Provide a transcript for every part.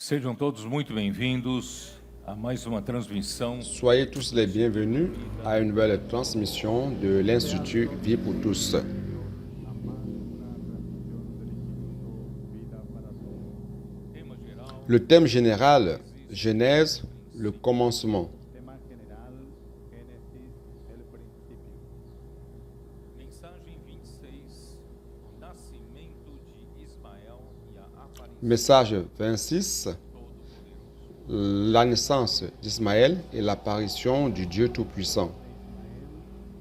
Sejam todos muito bem-vindos a mais uma transmissão Soyez tous les bienvenus à une nouvelle transmission de l'Institut Vie pour tous. tema geral, Le thème général, Genèse, le commencement. Tema general, Génesis, el principio. mensagem 26, o nascimento de Ismael e a aparição Message 26, do Todo-Poderoso. la naissance d'Ismaël et l'apparition du Dieu Tout-Puissant.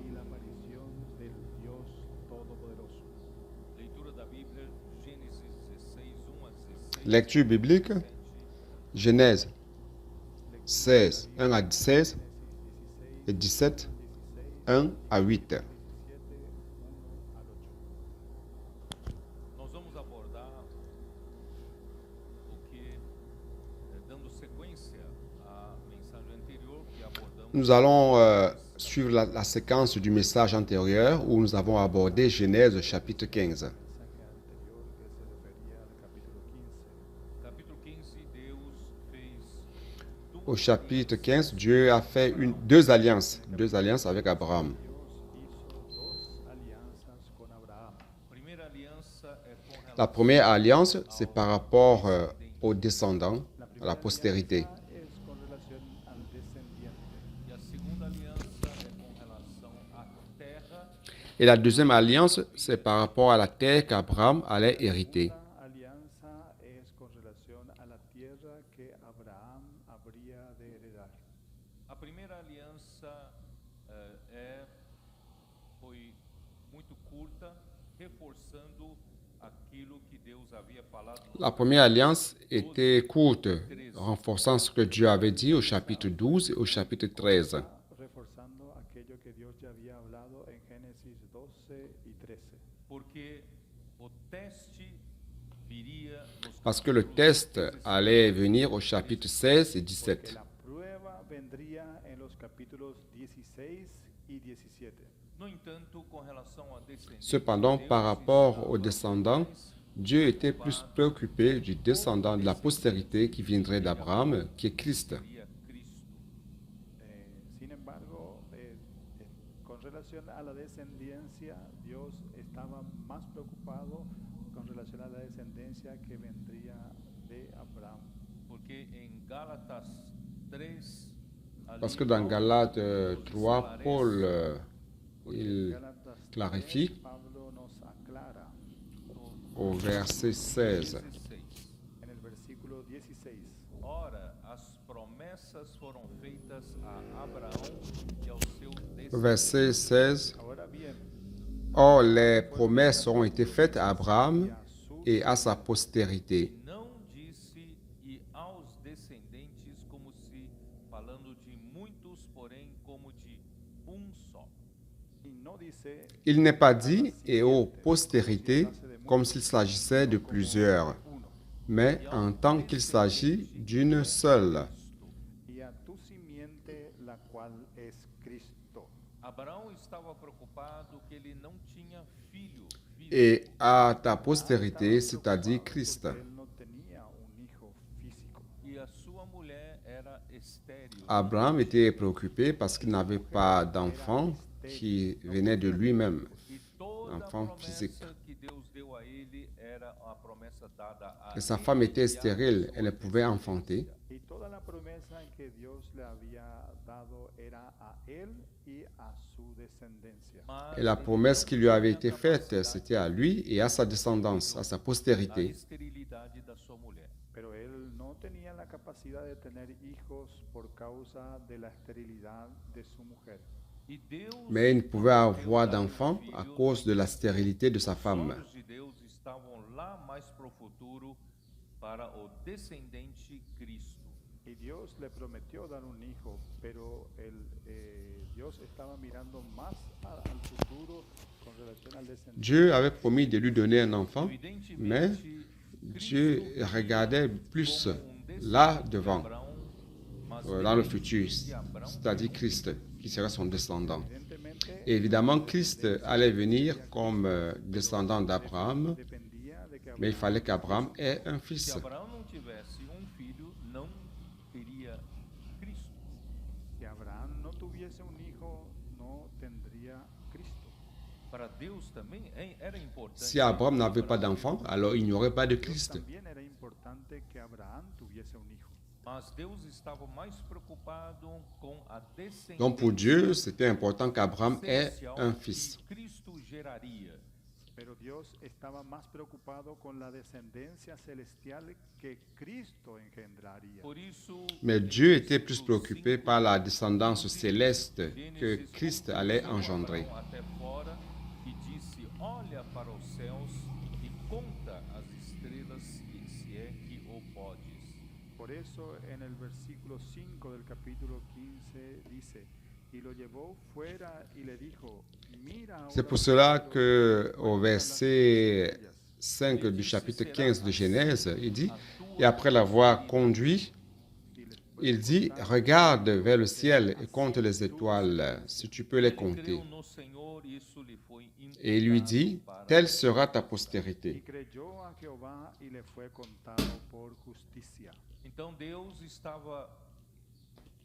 Y la aparición del Dios Todopoderoso. Leitura da Bíblia, Gênesis 16, 1 a 16. Lecture biblique, Genèse 16, 1 à 16 et 17, 1 à 8. Nós vamos abordar o que, dando sequência à mensagem anterior que abordamos. Nous allons suivre la séquence du message antérieur où nous avons abordé Genèse chapitre 15. Capítulo 15, Deus fez duas Au chapitre 15, Dieu a fait deux alliances avec Abraham. Dios hizo dos alianzas con Abraham. primeira aliança é com relação La première alliance, c'est par rapport aux descendants, à la postérité. Es con relación al descendiente. e a segunda aliança é com relação à terra Et la deuxième alliance, c'est par rapport à la terre qu'Abraham allait hériter. La alianza es con relación a la tierra que Abraham habría de heredar. A primeira aliança foi muito curta, reforçando aquilo que Deus havia falado no La première alliance était courte, renforçant ce que Dieu avait dit au chapitre 12 et au chapitre 13. Reforzando aquello que Dios ya había hablado en Génesis 12 y 13. porque o teste viria nos Parce que le test allait venir au chapitre 16 et 17. La prueba vendría en los capítulos 16 y 17. No entanto, com relação à descendência, Cependant, par rapport aux descendants, Dieu était plus préoccupé du descendant de la postérité qui viendrait d'Abraham, qui est Christ. seria Cristo. Sin embargo, con relación a la descendencia, Dios estaba más preocupado con relación a la descendencia que vendría de Abraham. Porque em Gálatas 3, Parce que dans Galates 3, Paul il Gálatas clarifie 3, Pablo nos aclara au verset 16. 16. en el versículo 16. Ora, as promessas foram feitas a Abraão e ao seu Verset 16. Ahora bien, Or, les promesses ont été faites à Abraham et à sa postérité. não disse e aos descendentes como se falando de muitos, porém como de só. y no dice Il n'est pas dit et aux postérités comme s'il s'agissait de plusieurs, uno, mais en tant qu'il s'agit d'une seule. y a tu simiente, la cual es Cristo. Abraão estava preocupado que ele não tinha filho Et à ta postérité, c'est-à-dire Christ. Él no tenía un hijo físico. e a sua mulher era estéril. Abraham était préoccupé parce qu'il n'avait pas d'enfant qui venait de lui-même. E toda a Enfant promessa physique. que Deus deu a ele era a promessa dada a Et sa femme était stérile, elle ne pouvait enfanter. Y toda la promesa que Dios le había dado era a él y a su descendencia. mas Et la promesse qui lui avait été faite, c'était à lui et à sa descendance, à sa da postérité. esterilidade da sua mulher. Pero él no tenía la capacidad de tener hijos por causa de la esterilidad de su mujer. E Deus, Mais il ne pouvait avoir d'enfant à cause de la stérilité de sa femme. os olhos de Deus estavam lá mais pro futuro para o descendente Cristo. Y Dios le prometió dar un hijo, pero Dios estaba mirando más al futuro con relación al descendiente. Dieu avait promis de lui donner un enfant, mais Evidentemente, Dieu regardait plus là devant, Abraão, mas dans le futur, c'est-à-dire Christ, qui sera son descendant. Evidentemente, Et évidemment, Christ allait venir comme descendant d'Abraham, dependía de que mais il fallait qu'Abraham ait un se fils. Abraão não tivesse filho, tuviese un hijo, no tendría Cristo. Para Deus também era importante. Si Abraham n'avait pas d'enfant, alors il n'y aurait pas de Dios Christ. también era importante que Abraham tuviese un hijo. Mas Deus estava mais preocupado com a Donc pour Dieu, descendência c'était important qu'Abraham ait celestial un fils. que Cristo geraria. Pero Dios estaba más preocupado con la descendencia celestial que Cristo engendraría. Por isso, Mais Dieu était plus préoccupé par la descendance céleste que Gênesis Christ allait conduziu engendrer. Abraão até fora e disse: Olha para os céus e conta as estrelas, se é que o podes. Por eso en el versículo 5 del capítulo 15 dice, y lo llevó fuera y le dijo, mira ahora C'est pour los cela cielos, que au cuenta las verset estrellas. 5 du chapitre 15 de Genèse, il dit, et après l'avoir conduit, Y después il dit, contar regarde vers le ciel et compte les étoiles, si tu peux les Ele compter. creu no Senhor e isso lhe foi Et il lui imputado dit, para telle sera ta y postérité. creyó a Jehová y le fue contado por justicia. Então Deus estava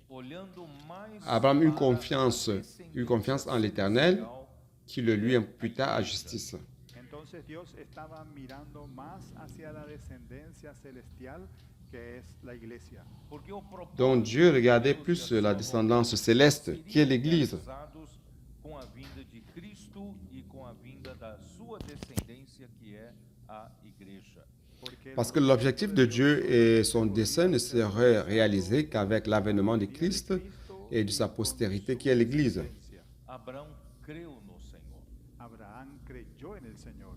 olhando mais Abraham eut para confiance, a eut descendência confiance en l'Éternel, celestial. qui le lui imputa à justice. Entonces Dios estaba mirando más hacia la descendencia celestial que es la iglesia. Porque o propósito Donc Dieu regardait de Deus plus e a la sua descendance vontade céleste, qui est seriam l'Église. realizados com a vinda de Cristo e com a vinda da sua descendência, que é a igreja. Parce que l'objectif de Dieu et son dessein ne serait réalisé qu'avec l'avènement de Christ et de sa postérité, qui est l'Église. Abraão creu no Senhor. Abraham creyó en el Señor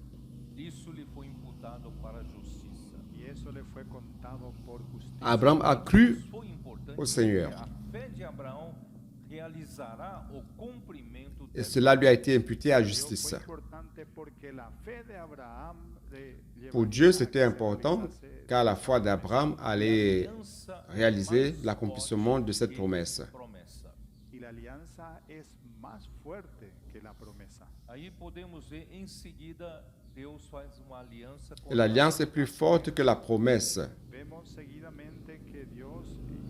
Isso lhe foi imputado para a justiça. y eso le fue contado por justicia. Abraham a cru Foi importante au Seigneur. porque a fé de Abraão realizará o cumprimento Et dessa cela lui a été imputé à Dios justice. fue importante porque la fe de Abraham le Pour llevaría Dieu, a c'était que se important realizase car la foi d'Abraham allait aliança réaliser mais l'accomplissement de cette forte promesse. que promessa. y la alianza es más fuerte que la promesa. Aí podemos ver em seguida Deus faz uma aliança com Et l'alliance est plus forte que la promesse. Vemos seguidamente que Dios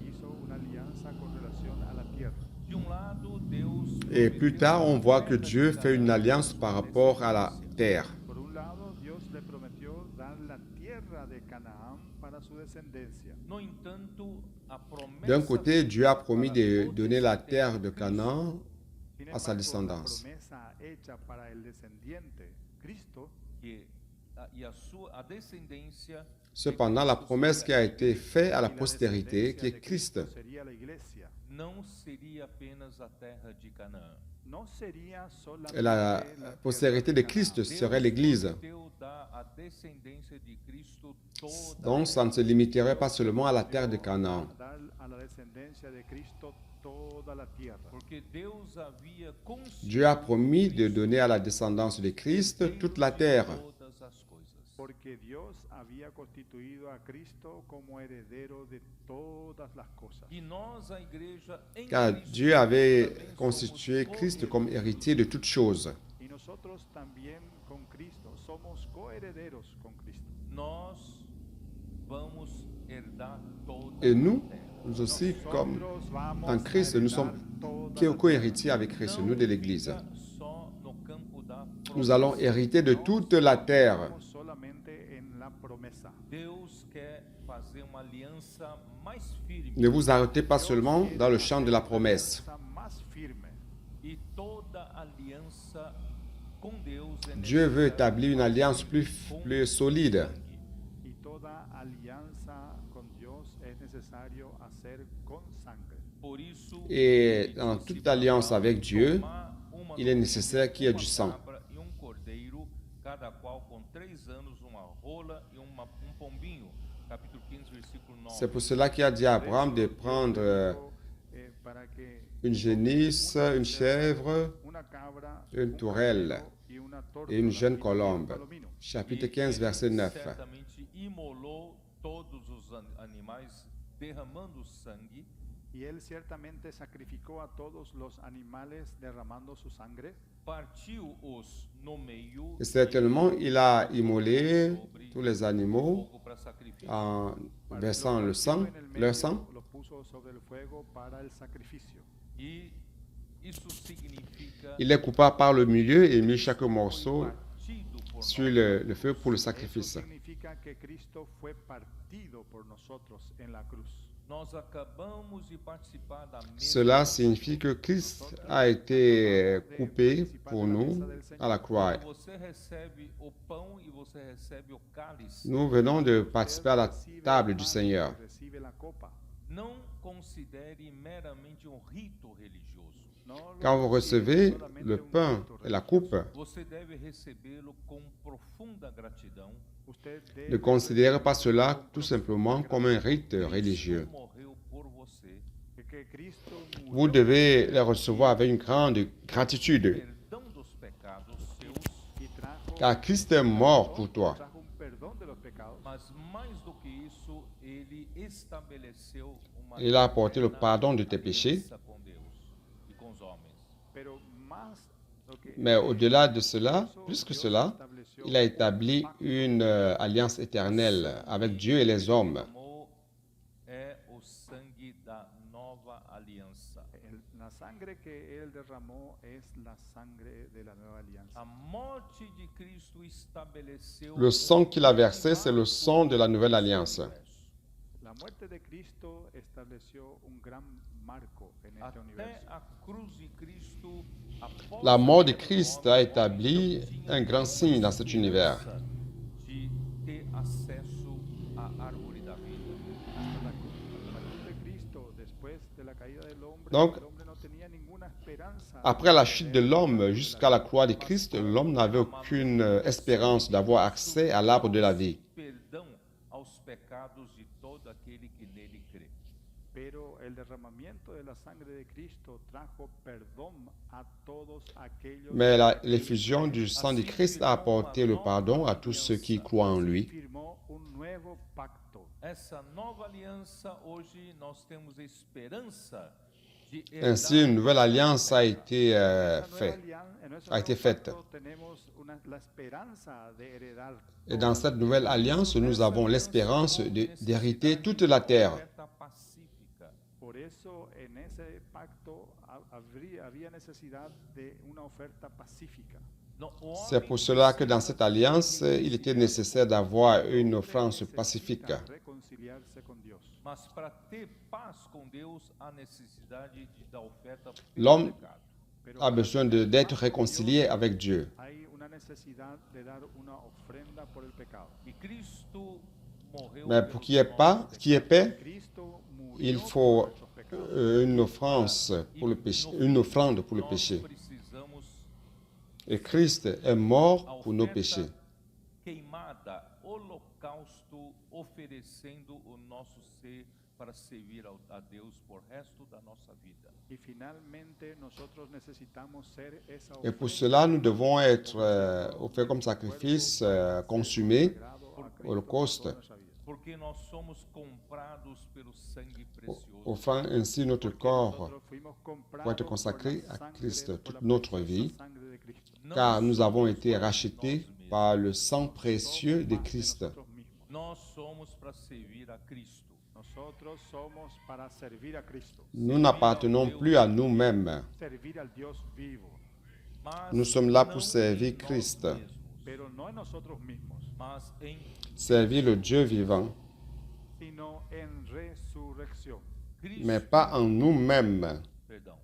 hizo una alianza con relación a la tierra. De um lado, Deus Et plus tard, on voit que prometeu Dieu fait une alliance par rapport à la terre. Por un lado, Dios le prometió dar la tierra de Canaán para su descendencia. No entanto, a promessa D'un côté, Dieu a promis de para donner la todo terre de Cristo, Canaan Sin à sa embargo, descendance. la promesa hecha para el descendiente, Cristo, a descendência Cependant, la promesse qui a été faite à la y la postérité, qui descendencia est de Christ, Cristo sería la iglesia. não seria apenas a terra de Canaã. No sería solamente et la tierra postérité de Canaán. Christ serait l'Église. Prometeu dar à descendência de Cristo toda Donc, ça ne se limiterait pas seulement à la terre de Canaan. Dar a la descendencia de Cristo toda la tierra. porque Deus havia Dieu a promis de donner à la descendance de Christ toute la terre. todas as coisas. Porque Dios había constituido a Cristo como heredero de todas las cosas. E nós, a igreja, em Car Cristo, Dieu avait também constitué somos Christ comme héritier de toutes choses. Y nosotros también con Cristo somos coherederos con Cristo. Nós vamos herdar toda Et nous, a terra. nous aussi, comme Nosotros vamos en a Christ, nous heredar sommes toda la co-héritiers avec Christ, nous de l'Église. fica só no campo da Nous allons promessa. hériter de toute la terre. Estamos solamente en la promesa. Deus quer fazer uma aliança mais firme. Ne vous arrêtez pas seulement dans le champ de la promesse. Alianza más firme. E toda aliança com Deus é Dieu veut necessária établir une alliance plus solide. Y toda alianza con Dios es necesario hacer con sangre. Por isso, Et ele dans disse toute para alliance Abraão avec Dieu, tomar uma il est novilha, nécessaire qu'il y ait uma du sang. cabra e cordeiro, cada qual com 3 anos, uma rola e pombinho. Capítulo 15, versículo 9. C'est pour cela qu'il a dit à Abraham de prendre Para que une génisse, une chèvre, una cabra, une un tourelle cordero y una et une tórtola jeune y un colombe. palomino. Chapitre E 15, verset ele 9. certamente imolou todos os animais, derramando sangue, Y él ciertamente sacrificó a todos los animales derramando su sangre. partiu-os no meio Et certainement, il a immolé tous les animaux fogo para sacrifício. en Los versant le partió sang, en el leur medio, sang. los puso sobre el fuego para el sacrificio. E Isso significa Il les coupa par le milieu et mit chaque morceau partido por sur nosotros. le feu pour le Eso sacrifice. significa que Cristo fue partido por nosotros en la cruz. nós acabamos de participar da mesa. Cela signifie que Christ a été coupé pour nous à la croix. Quando você recebe o pão e você recebe o cálice, Nous venons de participer à la table du Seigneur. Recibe la copa. não considere meramente um rito religioso. No lo Quand vous considere recevez solamente le un pain rito et la religioso. coupe, Você deve recebê-lo com profunda gratidão. Usted ne debe considérez pas recibirlo cela con tout simplement comme un rite religieux. Cristo morreu por você, que Cristo murió Vous devez les recevoir avec une grande gratitude, perdão dos pecados seus, y trajo car Christ est mort pour toi. trajo un perdón de los pecados, mas mais do que isso, ele estabeleceu uma Il a apporté le eterna pardon de tes péchés, aliança com Deus e com os homens. pero más lo que mais au-delà de cela, plus que cela, il a établi une alliance éternelle avec Dieu et les hommes. Amor é o sangue da nova aliança. La sangre que él derramó es la sangre de la nueva alianza. A morte de Cristo estabeleceu Le sang qu'il a versé, c'est le sang de la nouvelle alliance. La muerte de Cristo estableció un gran marco en este Até universo. a cruz de Cristo, após La mort de a Christ morte, a établi un grand signe dans cet univers. de ter acesso à árvore da vida. Hasta la cruz de Cristo, después de la caída del hombre, Donc, el hombre no tenía ninguna esperanza. Après la chute de l'homme jusqu'à la croix de Christ, l'homme n'avait aucune espérance d'avoir accès à l'arbre de la vie. Perdão aos pecados de todo aquele que nele crê. Pero el derramamiento de la sangre de Cristo trajo perdón a todos aquellos Mais l'effusion du sang de Christ a apporté le pardon à tous ceux qui croient en lui. firmó un nuevo pacto. Essa nova aliança, hoje nós temos esperança de Ainsi, une nouvelle alliance a été Esta nueva faite. alian- en ese a été nuevo faite. pacto tenemos la esperanza de heredar Et dans cette nouvelle alliance, nous avons l'espérance d'hériter toute la terre. oferta pacífica. Por eso en ese pacto había necesidad de una oferta pacífica. No, o C'est homem pour cela que dans cette alliance, il était nécessaire d'avoir une offrande pacifique. Necesita reconciliarse con Dios. Mas para ter paz com Deus, há necessidade da oferta L'homme pelo pecado. Pero a besoin d'être réconcilié avec Dieu. hay una necesidad de dar una ofrenda por el pecado. E Cristo morreu Mais pour qu'il y ait paix, Cristo murió il por faut nuestros pecados. une offrande pour le péché, une offrande pour le Nós péché. precisamos Et Christ est mort pour nos péchés. queimada, holocausto, oferecendo o nosso ser para servir a Deus por resto da nossa vida. Y finalmente nosotros necesitamos ser esa Et pour ofrenda cela, nous devons être offerts comme sacrifice, consumé, sagrado a Cristo holocauste, por nuestra vida. Porque nós somos comprados pelo sangue precioso. offrant ainsi notre corps Nosotros fuimos comprados pour être por consacré la à sangre, Christ por toute la notre preciosa vie, sangre de Cristo. Não car nous avons somos été para rachetés nós mesmos. par le sang précieux de Somos más Christ. nosotros mismos. Nós somos para servir a Cristo. Nosotros somos para servir a Cristo, Nous n'appartenons plus à nous-mêmes. servir al Dios vivo, Mas Nous sommes là pour não servir em nós Christ. mesmos, pero no en nosotros mismos, mas em Servir le Dieu vivant, sino en resurrección. Cristo. mais pas en nous-mêmes, Perdão.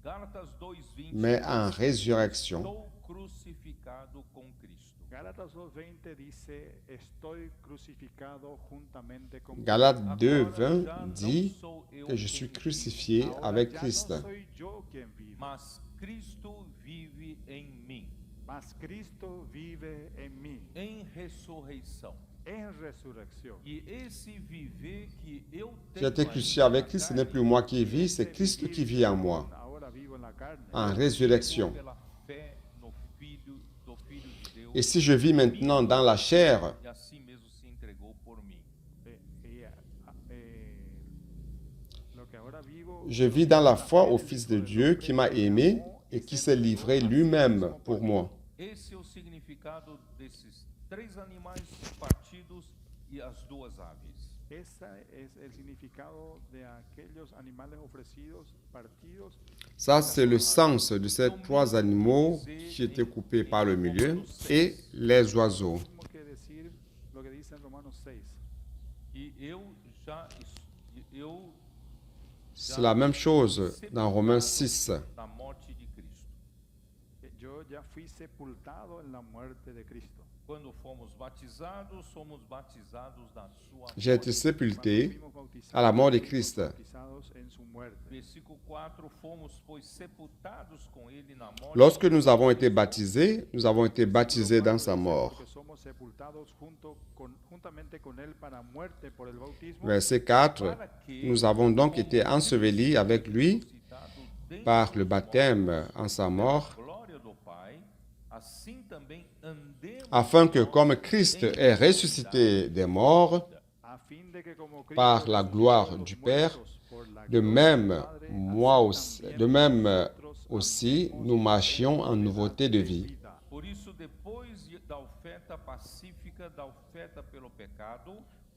Gálatas 2:20. mais en résurrection. Estou crucificado com Cristo. Gálatas 2:20 dice, estoy crucificado juntamente con Galates Agora 2:20 já não dit sou eu que je quem suis vive, crucifié Ahora avec ya Christ. no soy yo quien vive, mas Cristo vive em mim, mas Cristo vive en mí, em ressurreição. en resurrección. E esse viver que eu J'ai tenho été ainda crucifié avec na Christ, ce carne, n'est plus moi qui vis, c'est Christ qui vit en moi, Ahora vivo en la carne. en résurrection. pela fé no Filho do Filho de Deus, Et si je vis maintenant dans la chair, e assim mesmo se entregou por mim. Lo que ahora vivo, je vis dans la foi au Fils de Dieu qui m'a aimé et qui s'est livré lui-même pour moi. Esse é o significado desses três animais partidos e as duas aves. Ese es el significado de aquellos animales ofrecidos, partidos. Ça, c'est le sens de ces trois animaux qui étaient coupés par le milieu et les oiseaux. Mismo que decir lo que dice en Romanos 6. E eu C'est la même chose dans Romains 6. na morte de Cristo. Yo ya fui sepultado en la muerte de Cristo. Quando fomos batizados na sua J'ai été morte. sépulté Fuimos bautizados, à la mort de fuimos Christ. bautizados en su muerte. Versículo 4, fomos, pois, sepultados com ele na morte. Lorsque nous avons été baptisés dans sa mort. Porque somos sepultados juntamente con él para muerte por el bautismo. Verset 4. Nous avons donc été ensevelis avec lui par le baptême en sa mort, Glória do Pai, assim também andemos afin que comme Christ est ressuscité des morts A fin de que como Cristo par la gloire resucitó de du los Père, muertos por la de gloria même, del Padre, moi así aussi, también de même nosotros aussi, andemos nous marchions en en nouveauté de vie. vida. Por isso, depois da oferta pacífica, da oferta pelo pecado,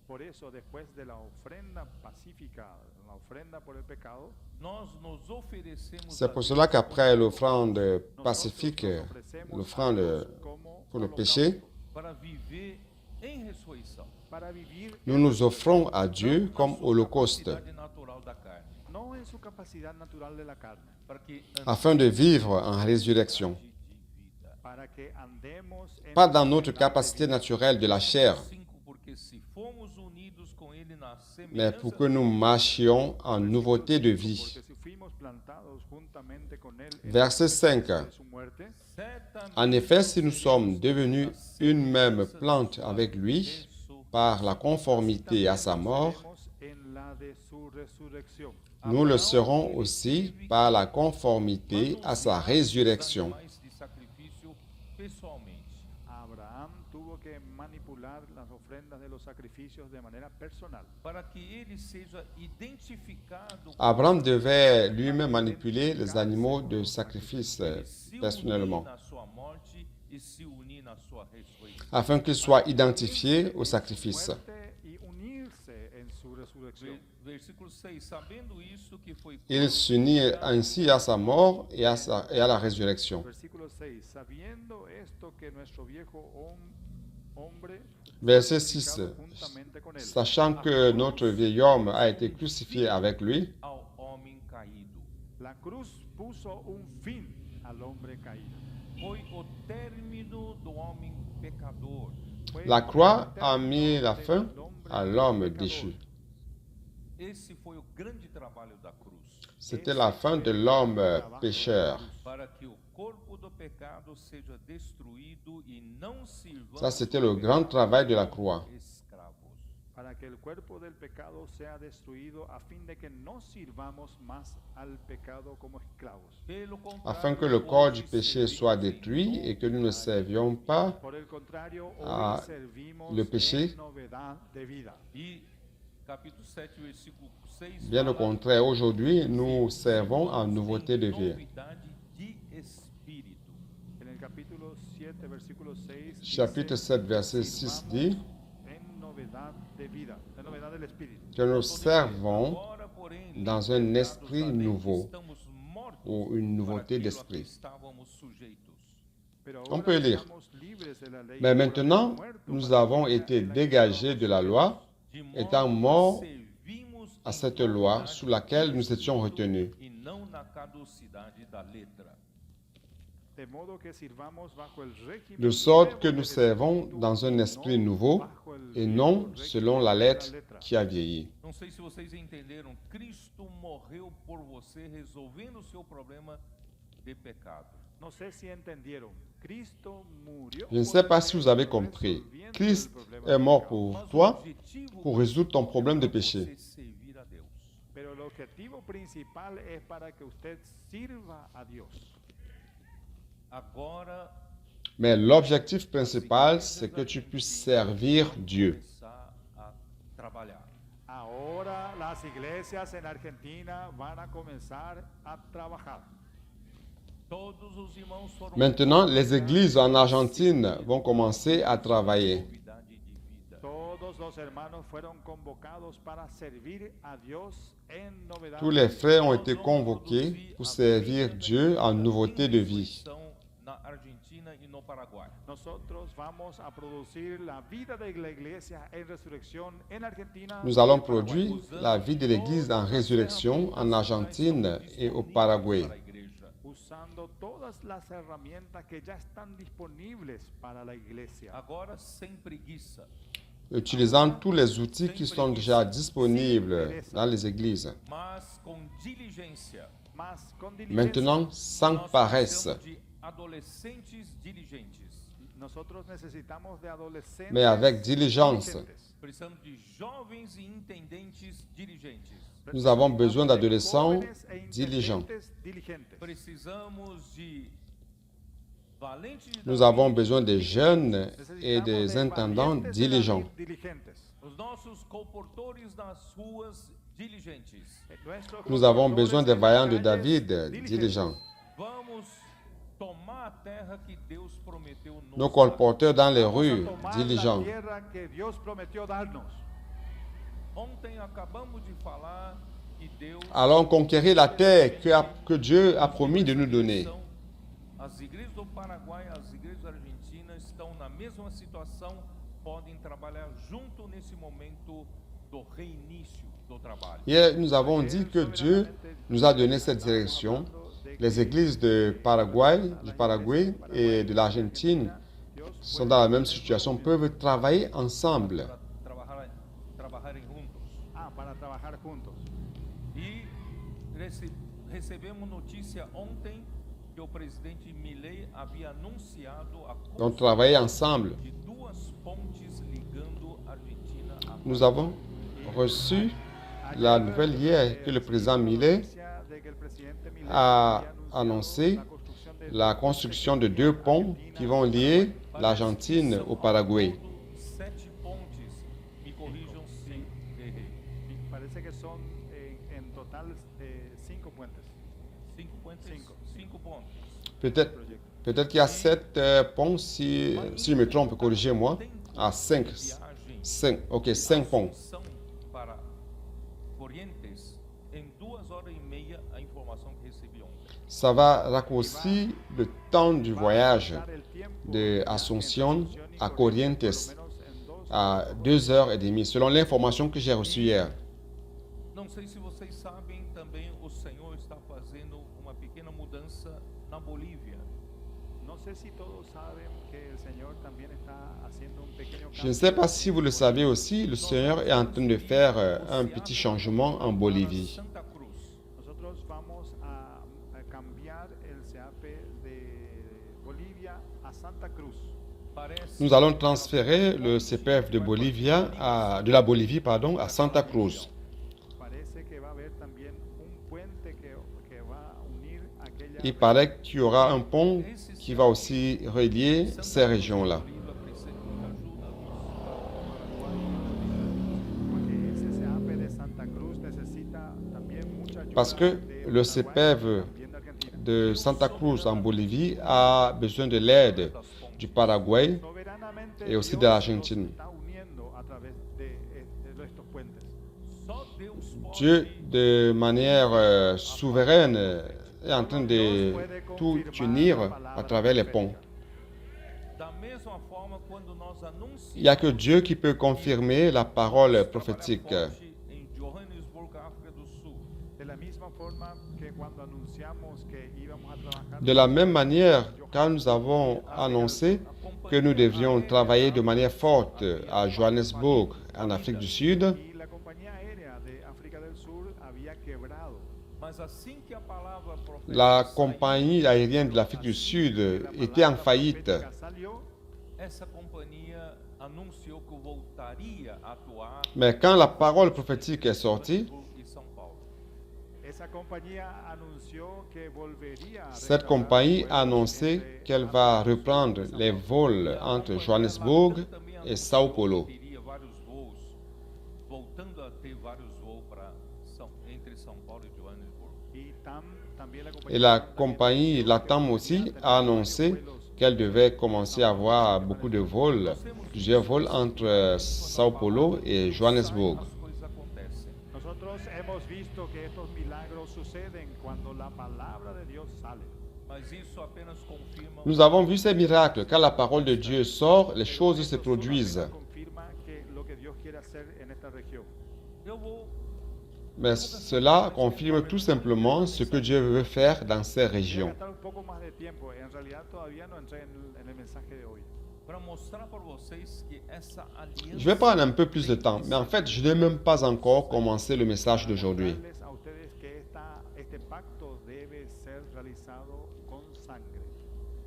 Por eso, después de la ofrenda pacífica, la ofrenda por el pecado, nós nos oferecemos C'est a pour Deus cela qu'après l'offrande nosotros pacifique, nos ofrecemos a l'offrande Dios como pour le holocausto, péché, para viver em ressurreição. para vivir nous nous offrons à Dieu Não comme na sua holocauste, capacidade natural da carne, no en su capacidad natural de la carne, para que afin de vivre en résurrection, de vida. para que andemos en pas dans la notre verdad de capacité vida. naturelle de la chair, 5, porque se fomos unidos com ele na mais semelhança pour que nous marchions en nouveauté de vie. Porque si fuimos plantados juntamente con él en Verset 5. de su muerte, certamente En effet, si nous sommes devenus une même plante avec lui par la conformité à sa mort, estaremos en la de su resurrección. nous le serons aussi par la conformité à sa résurrection. animais de sacrifício pessoalmente. Abraham tuvo que manipular las ofrendas de los sacrificios de manera personal Para que ele seja identificado Abraham devait lui-même manipuler les animaux de sacrifice ele se personnellement, unir na sua morte e se unir na sua ressurreição. afin qu'il soit identifié au sacrifice. muerte y unirse en su resurrección. Versículo 6, sabendo isso que foi Il s'unit ainsi à sa mort et à la résurrection. Versículo 6. Sabiendo esto que nuestro viejo hombre Verset 6. crucificado juntamente con él, Sachant que notre vieil homme a été crucifié avec lui, ao homem caído. la cruz puso un fin al hombre caído. Foi o término do homem pecador. Fue la croix el a mis la término fin del hombre à l'homme pecador. déchu. Esse foi o grande trabalho da cruz. C'était la fin de l'homme pécheur. Para que o corpo do pecado seja destruído e não sirvamos Ça, c'était le grand travail de la croix. escravos. Para que el cuerpo del pecado sea destruido a fin de que no sirvamos más al pecado como esclavos. Pelo contrário, Afin que le corps du hoje péché servimos soit em détruit et que nous ne servions pas Por el contrario, hoy Ah, servimos le péché. en novedad de vida. E capítulo 7, versículo 6 Bien au fala contraire, aujourd'hui, nous servons en em nouveauté de vie. novidade de espírito. En el capítulo 7, versículo 6, Chapitre dice, 7, verset 6 dit en novedad de vida, en novedad del espíritu. que nous servons Agora, porém, dans un libertados esprit da lei, nouveau estamos mortos ou une nouveauté para aquilo a que d'esprit. estávamos sujeitos. Pero On ahora peut lire. estamos libres de la ley, Mais por maintenant, haber muerto nous para avons la été en la que dégagés de la estábamos loi, De modo étant que morts servimos à em cette loi novidade sous laquelle de nous étions espírito retenus. E não na caducidade da letra. De modo que sirvamos bajo el régimen De sorte que nuevo nous del servons espíritu, dans un no esprit nouveau bajo el et viejo non régimen selon la de lettre qui a vieilli. Não sei se vocês entenderam. Cristo morreu por você, resolvendo o seu problema de pecado. No sé si entendieron. Cristo murió. Je ne por sais pas si usted, vous avez compris. resolviendo Christ el problema est del mort pecado. pour Mas o toi objetivo pour résoudre ton problème de é péché. você servir a Deus. Pero el objetivo principal es para que usted sirva a Dios. Agora Mais l'objectif principal, c'est que tu puisses servir Dieu. começar a trabalhar. Ahora las iglesias en Argentina van a comenzar a trabajar. Todos os irmãos foram Maintenant, les églises en Argentine vont commencer à travailler. Todos los los hermanos fueron convocados para servir a Dios en novedad. Tous les frères ont été convoqués pour servir Dieu en nouveauté de vie. Na Argentina e no Paraguai. Nosotros vamos a producir la vida de la iglesia en resurrección en Argentina. Nous allons produire la vie de l'Église en résurrection en Argentine et au Paraguay, Para a igreja. Usando todas las herramientas que ya están disponibles para la iglesia. Agora sem preguiça, utilisant tous les outils qui sont déjà disponibles dans les églises. mas com diligência. Más con diligencia. Maintenant, sans Nós paresse, precisamos de adolescentes diligentes. Nosotros necesitamos de adolescentes mais avec diligence. diligentes. Precisamos de jovens e intendentes diligentes. Nous avons besoin d'adolescents Jóvenes e diligents. intendentes diligentes. Precisamos de valentes de Nous Davi. avons besoin des jeunes et Necesitamos des de intendants valientes de diligents. David diligentes. Os nossos comportores nas ruas diligentes. Nuestros Nous avons conductores besoin des en las vaillants de calles David diligentes. diligents. Vamos tomar a terra que Deus prometeu nos Nos dar. colporteurs dans les Vamos a rues tomar diligents. la tierra que Dios prometió darnos. Ontem acabamos de falar que Deus Allons conquérir la terre que Dieu a promis de nous donner. As igrejas do Paraguai, as igrejas argentinas estão na mesma situação, podem trabalhar junto nesse momento do reinício do trabalho. Hier, nous avons dit que Dieu nous a donné cette direction. Les églises de Paraguay, du Paraguay et de l'Argentine sont dans la même situation, peuvent travailler ensemble. Para trabalharem juntos. Para trabajar juntos. E recebemos notícia ontem que o presidente Milei havia anunciado a Donc, travailler ensemble. de duas pontes ligando Argentina a Nous avons reçu la nouvelle hier que le président Millet a annoncé la construction de 2 ponts qui vont lier l'Argentine au Paraguay. 7 pontes, me corrijam se errei. Parece que son en total 5 puentes. 5 pontes? Cinco. 5 pontes. Peut-être peut-être qu'il y a 7 ponts, si je me trompe, corrigez-moi. Ah, 5. Viagem 5 ponts. Assunção para Corrientes em 2 horas e meia a informação que recebi ontem. Ça va raccourcir le temps du voyage de Asunción à Corrientes à 2h30, selon l'information que j'ai reçue hier. Não sei se vocês sabem, também o Senhor está fazendo uma pequena mudança na Bolívia. No sé si todos saben que el Señor también está haciendo un pequeño Je ne sais pas si vous le savez aussi, le Seigneur est en train de faire un petit changement en Bolivie. Santa Cruz. Nosotros vamos a cambiar el CEAP de Bolivia a Santa Cruz. Parece Nous allons transférer le CPF de de la Bolivie, à Santa Cruz. Parece que va a haber también un puente que va a unir aquella Il paraît qu'il y aura un pont qui va aussi relier ces régions-là. Bolívia precisa de muita ajuda. porque ese CEAP de Santa Cruz necesita también mucha ayuda Parce que de le Paraguay, CPF también de Argentina. de Santa Cruz en Bolivie a besoin de l'aide du Paraguay Soberanamente et aussi de Dios l'Argentine. nos está uniendo a través de estos puentes. Só Deus pode Dieu, de manière souveraine, est en train de tout unir à travers les ponts. da mesma forma quando nós Il n'y a anunciamos que Dieu qui peut confirmer la parole prophétique. forte em Johannesburg, África do Sul. De la misma forma que cuando anunciamos que íbamos a trabajar De la même manière, quand nous avons annoncé que nous devions travailler de manière forte à Johannesburg, en Afrique du Sud, y la compañía aérea de África del Sur había quebrado. Mas assim que a palavra profética la saiu, compagnie aérienne de l'Afrique du Sud était en faillite. Profética salió, essa companhia anunciou que voltaria a atuar Mais quand la parole prophétique est sortie, em Johannesburg e São Paulo. esa compañía anunció que volvería a cette restaurar compagnie vuelos a annoncé entre qu'elle va reprendre les vols entre Johannesburg et Sao Paulo. Teria vários voos, voltando a ter vários voos entre São Paulo e Johannesburg. y TAM, también la Et la compagnie Latam aussi a annoncé qu'elle devait commencer à avoir beaucoup de vols, plusieurs vols entre Sao Paulo et Johannesburg. As coisas acontecem. Nosotros hemos visto que estos milagros suceden cuando la palabra de Dios sale. Mas isso apenas confirma Nous avons vu ces miracles. Quand la parole de Dieu sort, les choses se produisent. Confirma que lo que Dios quiere hacer en esta región. eu vou Mais cela confirme tout simplement ce que Dieu veut faire dans ces Voy a régions. gastar un poco más de tiempo. En realidad todavía no entré en el mensaje de hoy. para mostrar para vocês que essa aliança Je vais prendre un peu plus de temps, mais en fait, je n'ai même pas encore commencé le message d'aujourd'hui. Mostrarles a ustedes que este pacto debe ser realizado con sangre.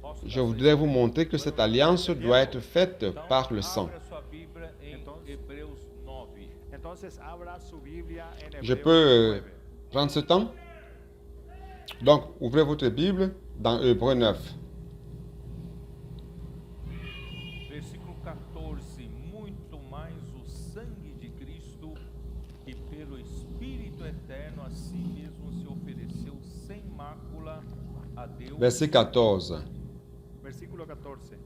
posso Je dar voudrais vous montrer que cette alliance doit être faite Então, par le sang. abre a sua Bíblia em Então, Hebreus 9. Entonces abra su Biblia en Je Hebreos peux 9. prendre ce temps? Donc, ouvrez votre Bible dans Hébreux 9. Versículo 14. Muito mais o sangue de Cristo, que pelo Espírito eterno a si mesmo se ofereceu sem mácula a Deus. Verset 14. Versículo 14.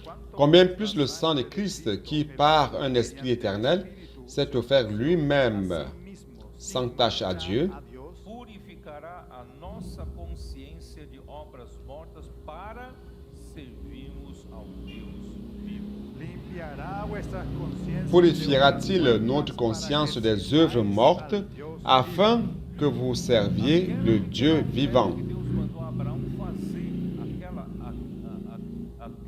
¿Cuánto Combien más plus la le sang de sangre Christ, Cristo, qui que par mediante un esprit éternel Espíritu s'est offert lui-même a sí mismo, sans sin tache à mancha Dieu, a Dios, purificará a nossa consciência de obras mortas para servirmos ao Deus vivo. limpiará vuestras conciencias purifiera-t-il de notre obras conscience para que des œuvres sirváis mortes al Dios afin vivo. que vous serviez le Dieu vivant? Que Deus mandou Abraão fazer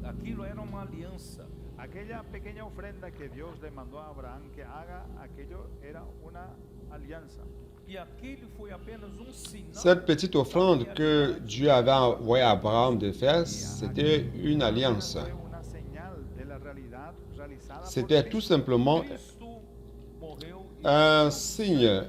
aquilo era uma aliança. Aquella pequeña ofrenda que Dios le mandó a Abraham que haga, aquello era una alianza. E aquele foi apenas sinal. Cette petite offrande que Dieu avait envoyé à Abraham de faire, c'était une alliance. Fue una señal de la realidad realizada por C'était tout Cristo. simplement Cristo morreu e un signe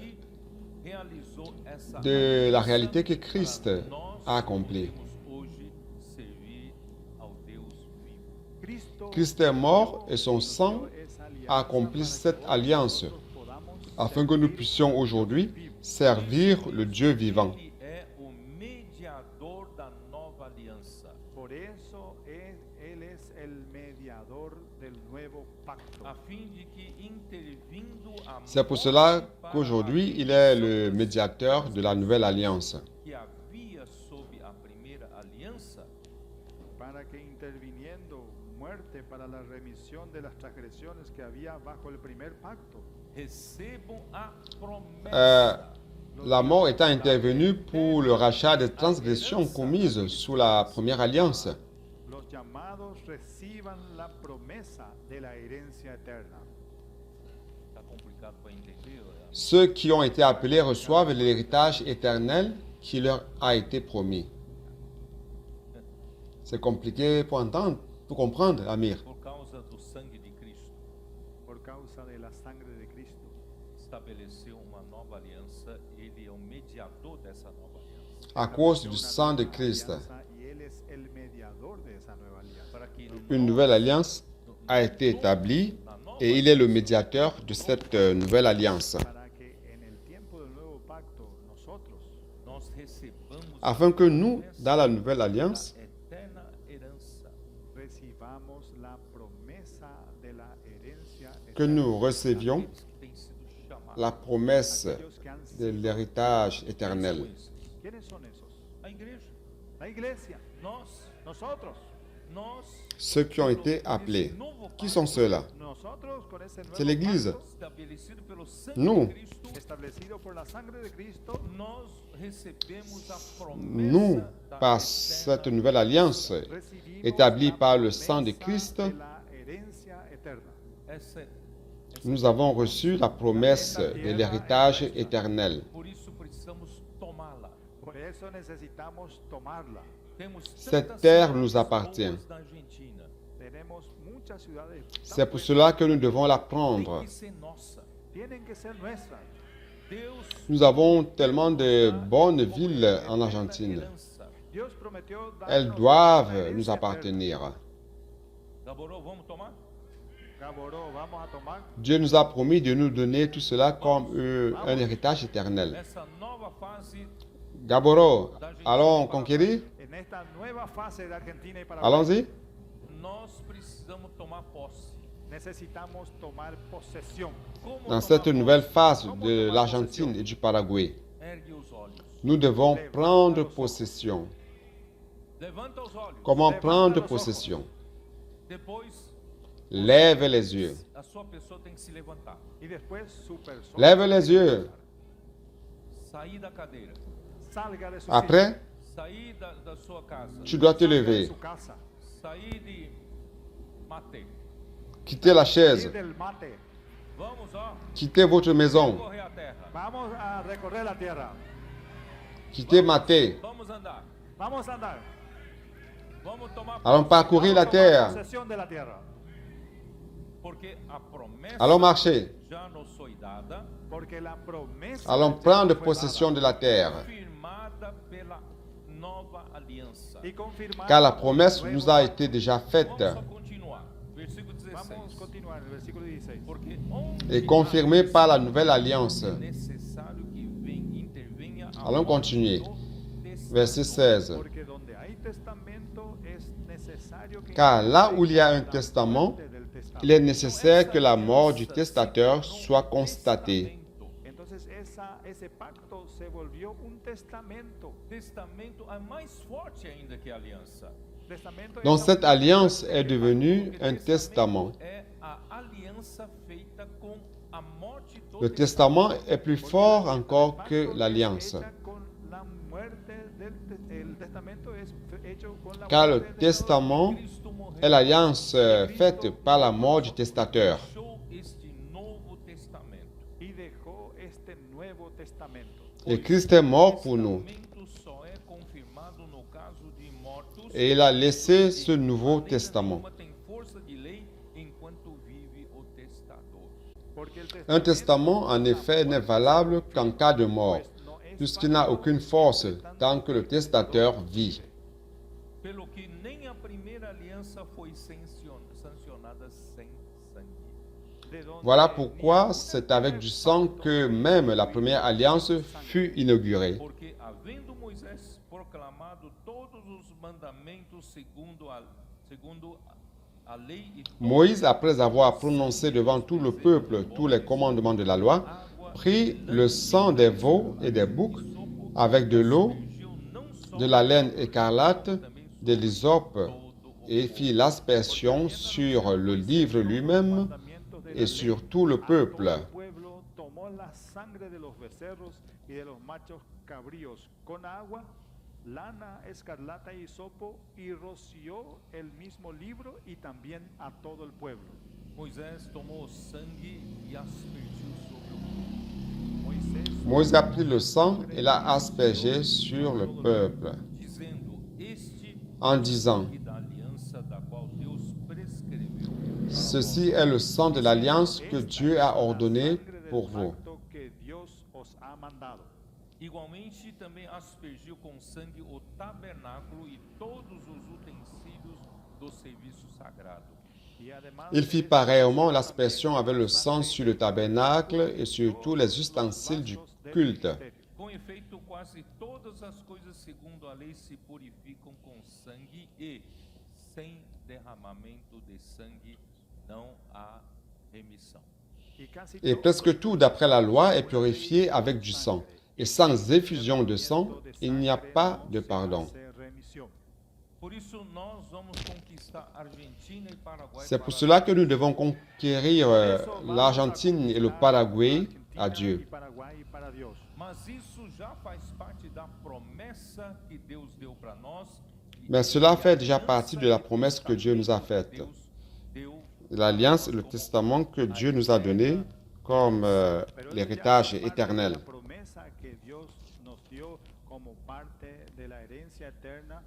realizou essa de la aliança réalité que Christ para nós a accomplie. podemos hoje servir ao Deus vivo. Christ est mort et son sang Esa alianza a accompli para que cette hoy alliance nosotros podamos afin que nous servir puissions aujourd'hui servir le Dieu vivant. Ele é o mediador da nova aliança. Por eso Él es el mediador del nuevo pacto. A fim de que intervindo a C'est pour cela qu'aujourd'hui, il est le médiateur de la nouvelle alliance. que havia sob a primeira aliança, Para que interviniendo muerte para la remisión de las transgresiones que había bajo el primer pacto, recebam a promessa. La mort étant intervenue pour le rachat des transgressions commises sous la première alliance. los llamados reciban la promesa de la herencia eterna. Está complicado para entender. Né? Ceux qui ont été appelés reçoivent l'héritage éternel qui leur a été promis. C'est compliqué pour entendre, pour comprendre, Amir. Por causa do sangue de Cristo, Por causa de la sangre de Cristo, estabeleceu uma nova aliança. Ele é o mediador dessa nova aliança. À cause du una sang de nueva Christ, alianza, y Él es el mediador de esa nueva alianza. Para que une nouvelle alliance a été établie et il est le médiateur de cette nouvelle alliance. Para que en el tiempo del nuevo pacto nosotros nós recebamos Afin que nous, dans la nouvelle alliance, a eterna herança. recibamos la promesa de la herencia que nous recevions Aqueles que têm sido chamados. la promesse aquellos que han de sido l'héritage éternel. ¿Quiénes son esos? A igreja. La iglesia, Nós, nosotros. Ceux qui ont été appelés. Qui sont ceux-là? Nosotros con ese nuevo C'est l'Église. pacto estabelecido pelo sangue Nous. de Cristo, establecido por la sangre de Cristo, nós recebemos a promessa Nous, da par eterna cette nouvelle alliance recibimos établie la par le sang de promesa Christ, de la herencia eterna. essa nous avons reçu la promesse de l'héritage éternel. por isso precisamos tomá-la. Por eso necesitamos tomarla. Temos Cette tantas terre cidades nous appartient. boas na Argentina. Tenemos muchas ciudades. tan C'est pour buenas, cela que nous devons la Tem prendre. que ser nossa. tienen que ser nuestras. Deus Nous avons tellement de bonnes villes en eterna Argentine. herança. Dios prometió Elles darnos doivent la herencia nous eterna. appartenir. Gaborô, vamos tomar? Gaboró, vamos a tomar. Dieu nous a promis de nous donner tout cela comme un héritage éternel. Nessa nova fase, Gaboro, allons conquérir? En esta nueva fase de Argentina y Paraguay. Allons-y. nós precisamos tomar posse. Necesitamos tomar posesión. Como Dans tomar cette posse? nouvelle phase de l'Argentine et du Paraguay, Ergue os olhos. nous devons prendre possession. Levanta os olhos. Comment prendre possession? Depois, Lève les yeux. a sua pessoa tem que se levantar. Y después su persona. Lève les yeux. Sair da cadeira. Salga de su Après, Sair da sua casa. tu dois te silla, salga de lever. su casa. Sair de mate. Quittez la Ir chaise. del mate. Vamos, ó. Quittez votre maison. Correr a terra. Vamos a recorrer la tierra. Quittez Maté. Vamos andar. Vamos a andar. Vamos tomar Allons parcourir la Vamos a tomar terre. posesión de la tierra. porque a promessa Allons marcher. já nos foi dada, Porque la promesa Allons ya prendre fue possession dada de la terre. firmada pela nova aliança. y confirmada Car la por promesse el nous nuevo a pacto. été déjà faite Vamos só continuar. Versículo 16. Vamos a continuar en el versículo 16. Porque onde et confirmée par la nouvelle alliance. é necessário que intervenha a Allons continuer. morte do testador. Verset 16. Porque donde hay testamento es necesario que Car là où il y a un la testament, muerte del testamento. il est nécessaire que la mort du testateur soit constatée. Entonces ese pacto se volvió un testamento. Testamento é mais forte ainda que a aliança. Testamento es Donc aún cette más alliance fuerte est que el devenue Porque un testament. é a aliança feita com a morte do Le testament est plus fort encore que l'alliance. Car le testament Cristo morreu. est l'alliance faite par la mort du testateur. Deixou este novo testamento. Et Christ est mort pour nous. O testamento só é confirmado no caso de mortos. Et il a laissé ce Nouveau Testament. Nenhuma tem força de lei enquanto vive o testador. Un testament, en effet, n'est valable qu'en cas de mort, puisqu'il n'a aucune force tant que le testateur vit. Pelo que nem a primeira aliança foi sancionada sem sangue. Voilà pourquoi c'est avec du sang que même la première alliance fut inaugurée. Porque havendo Moisés proclamado todos os mandamentos segundo a lei e Moïse, après avoir prononcé devant tout le peuple tous les commandements de la loi, prit le sang des veaux et des boucs avec de l'eau, surgiu não só de la laine écarlate, de l'hysope, et fit l'aspersion sur le livre lui-même et sur tout le peuple. El pueblo tomó la sangre de los becerros y de los machos cabríos con agua, lana, escarlata y hisopo y roció el mismo libro y también a todo el pueblo. Moisés tomou o sangue e aspergiu sobre o povo, Moisés Moïse a pris le sang et l'a aspergé sur le peuple, dizendo: Este en disant, e da aliança da qual Deus prescreveu. ceci est le sang de l'alliance que Dieu a ordonné pour vous. que Dios os ha mandado. Igualmente também aspergiu com sangue o tabernáculo e todos os utensílios do serviço sagrado. Y además Il fit pareillement l'aspersion avec le sang sur le tabernacle et sur tous les ustensiles du culte. Com efeito, quase todas as coisas segundo a lei se purificam com sangue e, sem derramamento de sangue, não há remissão. Et presque tout d'après la loi est purifié avec du sang. Et sans effusion de sang, il n'y a pas de pardon. Por isso, nós vamos conquistar Argentina e Paraguai. C'est pour cela que nous devons conquérir l'Argentine et le Paraguay à Dieu. Mas isso já faz parte da promessa que Deus deu para nós. Mais cela fait déjà partie de la promesse que Dieu nous a faite. Deus deu L'alliance et le testament que Dieu nous a donné comme l'héritage éternel. La promesa que Dios nos dio como parte de la herencia eterna.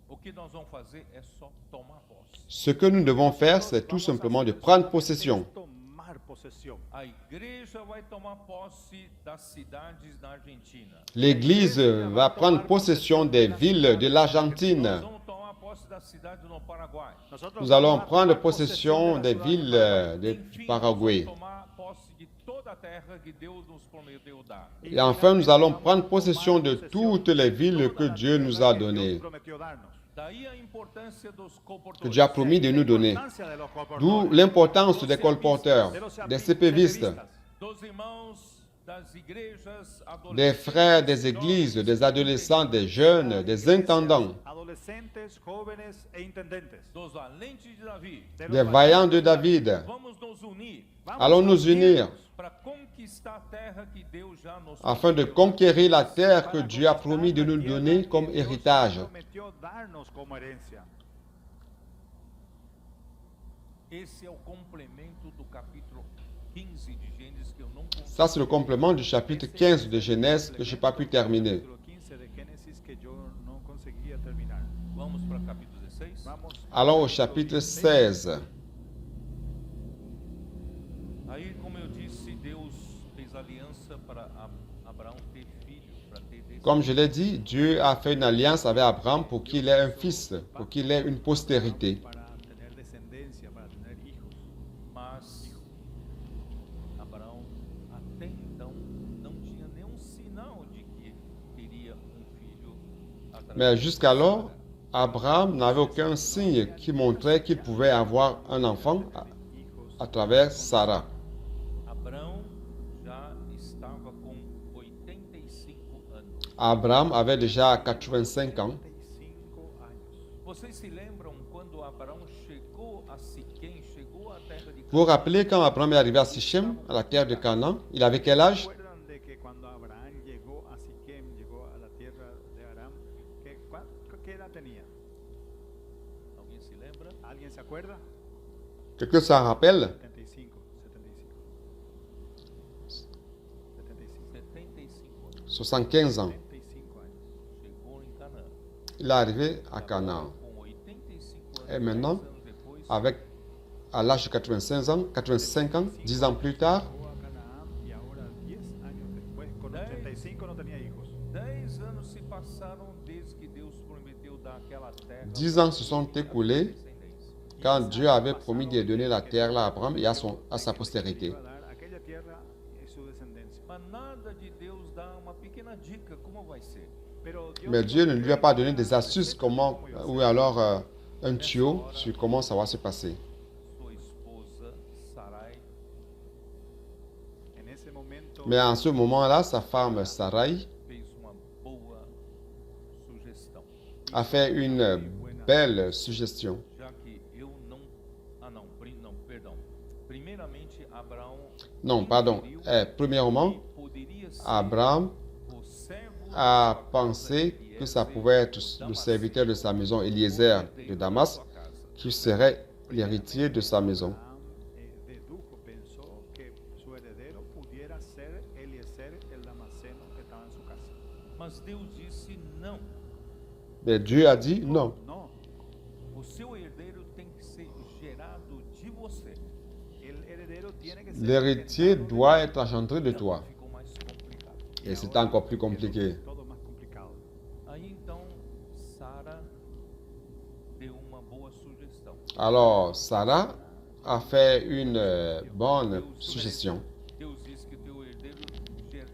O que nós vamos fazer é só tomar posse. Ce que nous devons faire, c'est tout simplement de prendre possession. Tomar posesión. A igreja vai tomar posse das cidades da Argentina. L'Église va prendre possession des villes de l'Argentine. Nós vamos tomar posse das cidades no Paraguai. Nosotros Nous allons vamos a prendre tomar possession posesión des de la villes ciudad du Enfim, Paraguay. nós vamos tomar posse de toda a terra que Deus nos prometeu dar. Et enfin, nous allons prendre possession de toutes les villes que Dieu nous a données. Daí a importância dos que colportores. Dieu a promis de nous donner. D'où l'importance des colporteurs, des CPVistes, Dos irmãos das igrejas, des frères des églises, des adolescents, des jeunes, des intendants, adolescentes, jóvenes e intendentes, dos valentes de Davi. des vaillants de David. Vamos nos unir Allons nous unir para conquistar a terra que Deus já nos afin de conquérir la terre que Dieu a promis de nous donner comme héritage. prometió darnos como herencia. Esse é o complemento do capítulo 15 de Gênesis que eu não consegui. Ça, c'est le complément du chapitre 15 de Genèse que je n'ai pas pu terminer. Capítulo 15 de Génesis que yo no conseguía terminar. Vamos para o capítulo 16? Vamos Allons au chapitre 16. Aí, como eu disse, Deus fez aliança para Abraão ter filho, para ter descendência. Comme je l'ai dit, Dieu a fait une alliance avec Abraham pour qu'il ait un fils, pour qu'il ait une postérité. para tener descendencia, para tener hijos. Mas Abraão até então não tinha nenhum sinal de que teria filho através Mais de jusqu'alors, Sara. Abraham n'avait aucun signe qui montrait qu'il pouvait avoir un enfant à travers Sarah. Abraão já estava com 85 anos. Abraham avait déjà 85 ans. 35 años. Vocês se lembram quando Abraão chegou a Siquém, chegou à terra de Vous vous rappelez quand Abraham est arrivé à Sichem, à la terre de Canaan, il avait quel âge? ¿Recuerdan de que cuando Abraham llegó a Siquem, llegó a la tierra de Aram, qué edad tenía? Alguém se lembra? ¿Alguien se acuerda? Quelqu'un s'en rappelle? 75, 75. 75 75 anos. ans. 75 años. Chegou em Canaã. Il est arrivé à Canaan. Com 85 anos, Et maintenant, 10 anos depois, avec, à l'âge de 85 ans, 10 ans plus tard, Llegó a Canaán y ahora 10 años después, con 85 no tenía hijos. 10 anos se passaram desde que Deus prometeu dar aquela terra. 10 ans se sont écoulés quand Dieu avait promis de donner la terre à Abraham et à sa postérité. Iba a dar aquella tierra y su descendencia. Mas nada de Deus dar uma pequena dica como vai ser. Pero Mais Dieu ne lui a pas donné des astuces comment, ou alors un tuyau sur comment ça va se passer. Sua esposa Sarai en ese momento Mais en ce moment-là, sa femme Sarai fez uma boa sugestão. a fait une belle suggestion. Já que eu não. Ah, não, não, perdão. Primeiramente, Abraão. Non, pardon. Premièrement, Poderia ser Abraham o servo a pensé que ça pouvait être le serviteur de sa maison, Eliezer de Damas, qui serait l'héritier de sa maison. Abraham dedujo, pensó que su heredero pudiera ser Eliezer el damasceno que estaba en su casa. Mas Deus disse não. Mais Dieu a dit non. No, O seu herdeiro tem que ser gerado de você. el heredero tiene que ser L'héritier generado de doit ti. être engendré de toi. Ficou mais complicado. Et c'est encore plus compliqué. Todo más complicado. Aí então Sara deu uma boa sugestão. Alors, Sarah a fait une bonne suggestion. Deus disse que teu herdeiro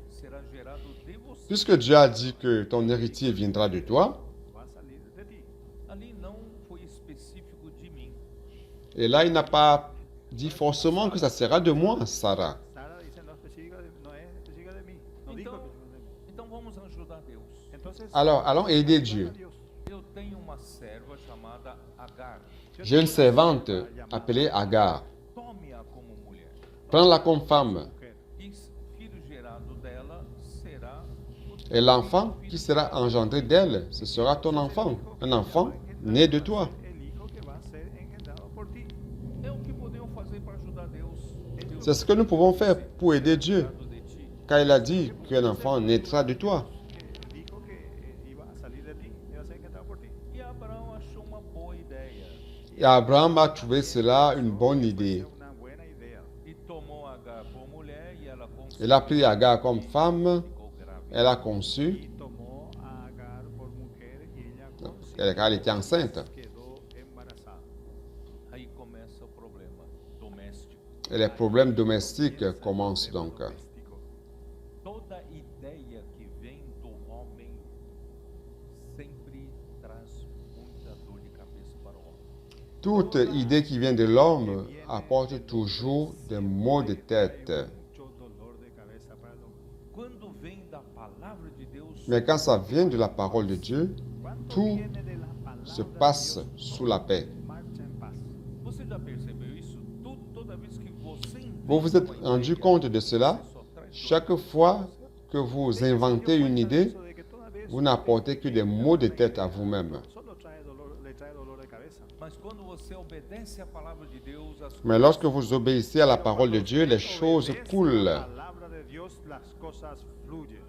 será gerado de você. Puisque Dieu a dit que ton héritier viendra de toi, Va a salir de ti. Ali não foi específico de mim. et là, il n'a pas dit forcément que ça sera de moi, Sarah. Sara dice, no es específica de mí. No dijo Então, específica de mí. então vamos ajudar Deus. Entonces, Alors, allons aider Dieu. Dios. Eu tenho uma serva chamada Agar. J'ai une servante appelée Agar. Tome-a como mulher. Prends-la comme femme. Mujer. E filho gerado dela será o Et l'enfant qui sera engendré d'elle, ce sera ton enfant. Un enfant né de toi. El hijo que va a ser engendrado por ti. É o que podemos fazer para ajudar Deus. C'est ce que nous pouvons faire pour aider Dieu. Gerado de ti. Car il a dit qu'un enfant naîtra de toi. Que dijo que iba a salir de ti, iba a ser engendrado por ti. E Abraão achou uma boa ideia. Et Abraham a trouvé cela une bonne idée. Una buena idea. E tomou Agar por mulher e ela Il a pris Agar comme femme, ficou grávida. elle a conçu, Y tomó a Agar por mujer y ella elle était enceinte. quedó embarazada. Aí começa o problema doméstico. Et les problèmes domestiques commencent donc. Doméstico. Toda ideia que vem do homem sempre traz muita Toute idée qui vient de l'homme apporte toujours des maux de tête. Mucho dolor de cabeza para el hombre. Quando vem da palavra de Deus, Mais quand ça vient de la parole de Dieu, Cuando tout viene de la palabra se de passe Dios, sous la paix. marcha en paz. você já percebeu isso? Toda vez que você Vous vous êtes rendu compte de cela? Chaque fois que vous inventez une idée, vous n'apportez que des maux de tête à vous-même. Solo trae dolor, le trae dolor de cabeza. Mas quando você obedece à palavra de Deus, as Mais lorsque vous obéissez à la parole de Dieu, les choses coulent. La palabra de Dios, las cosas fluyen.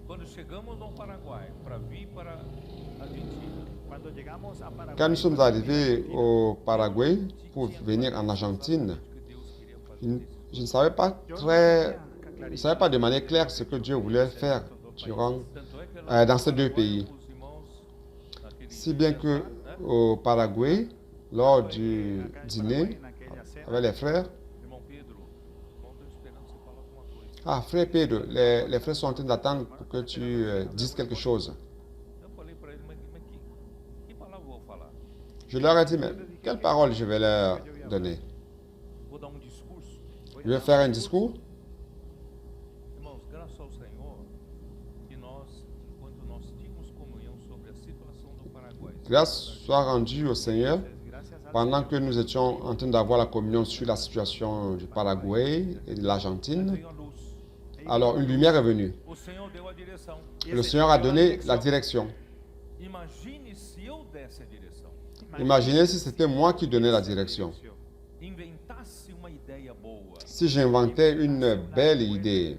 quando chegamos no Paraguai para vir para a Argentina, Cuando llegamos a Paraguay, Quand nous sommes arrivés au Paraguay pour venir en Argentine, que Deus queria fazer. je ne savais pas je ne savais pas de manière claire ce que Dieu voulait faire Tanto é que dans ces deux pays. os irmãos naquele Si bien que au Paraguay, lors du dîner aquella cena, avec les frères, irmão Pedro, irmão, estou esperando você falar alguma coisa. ah frère Pedro, les frères sont en train d'attendre pour que tu dises quelque chose. Eu falei para ele, mas que palavra eu vou falar? Je leur ai dit, mais quelle parole je vais leur donner? Vou dar discurso? Je vais faire un discours? Irmãos, graças ao Senhor que nós, enquanto nós tínhamos comunhão sobre a situação do Paraguai, Grâce soit rendue au Seigneur gracias a pendant que nous étions en train d'avoir la communion sur la situation du Paraguay et de l'Argentine. veio a luz. Alors une lumière est venue. O Senhor deu a direção. Le Seigneur a donné la direction. Imagine se eu desse a direção. Imaginez si c'était moi qui donnais la direction. Inventasse uma ideia boa, Si j'inventais une belle idée,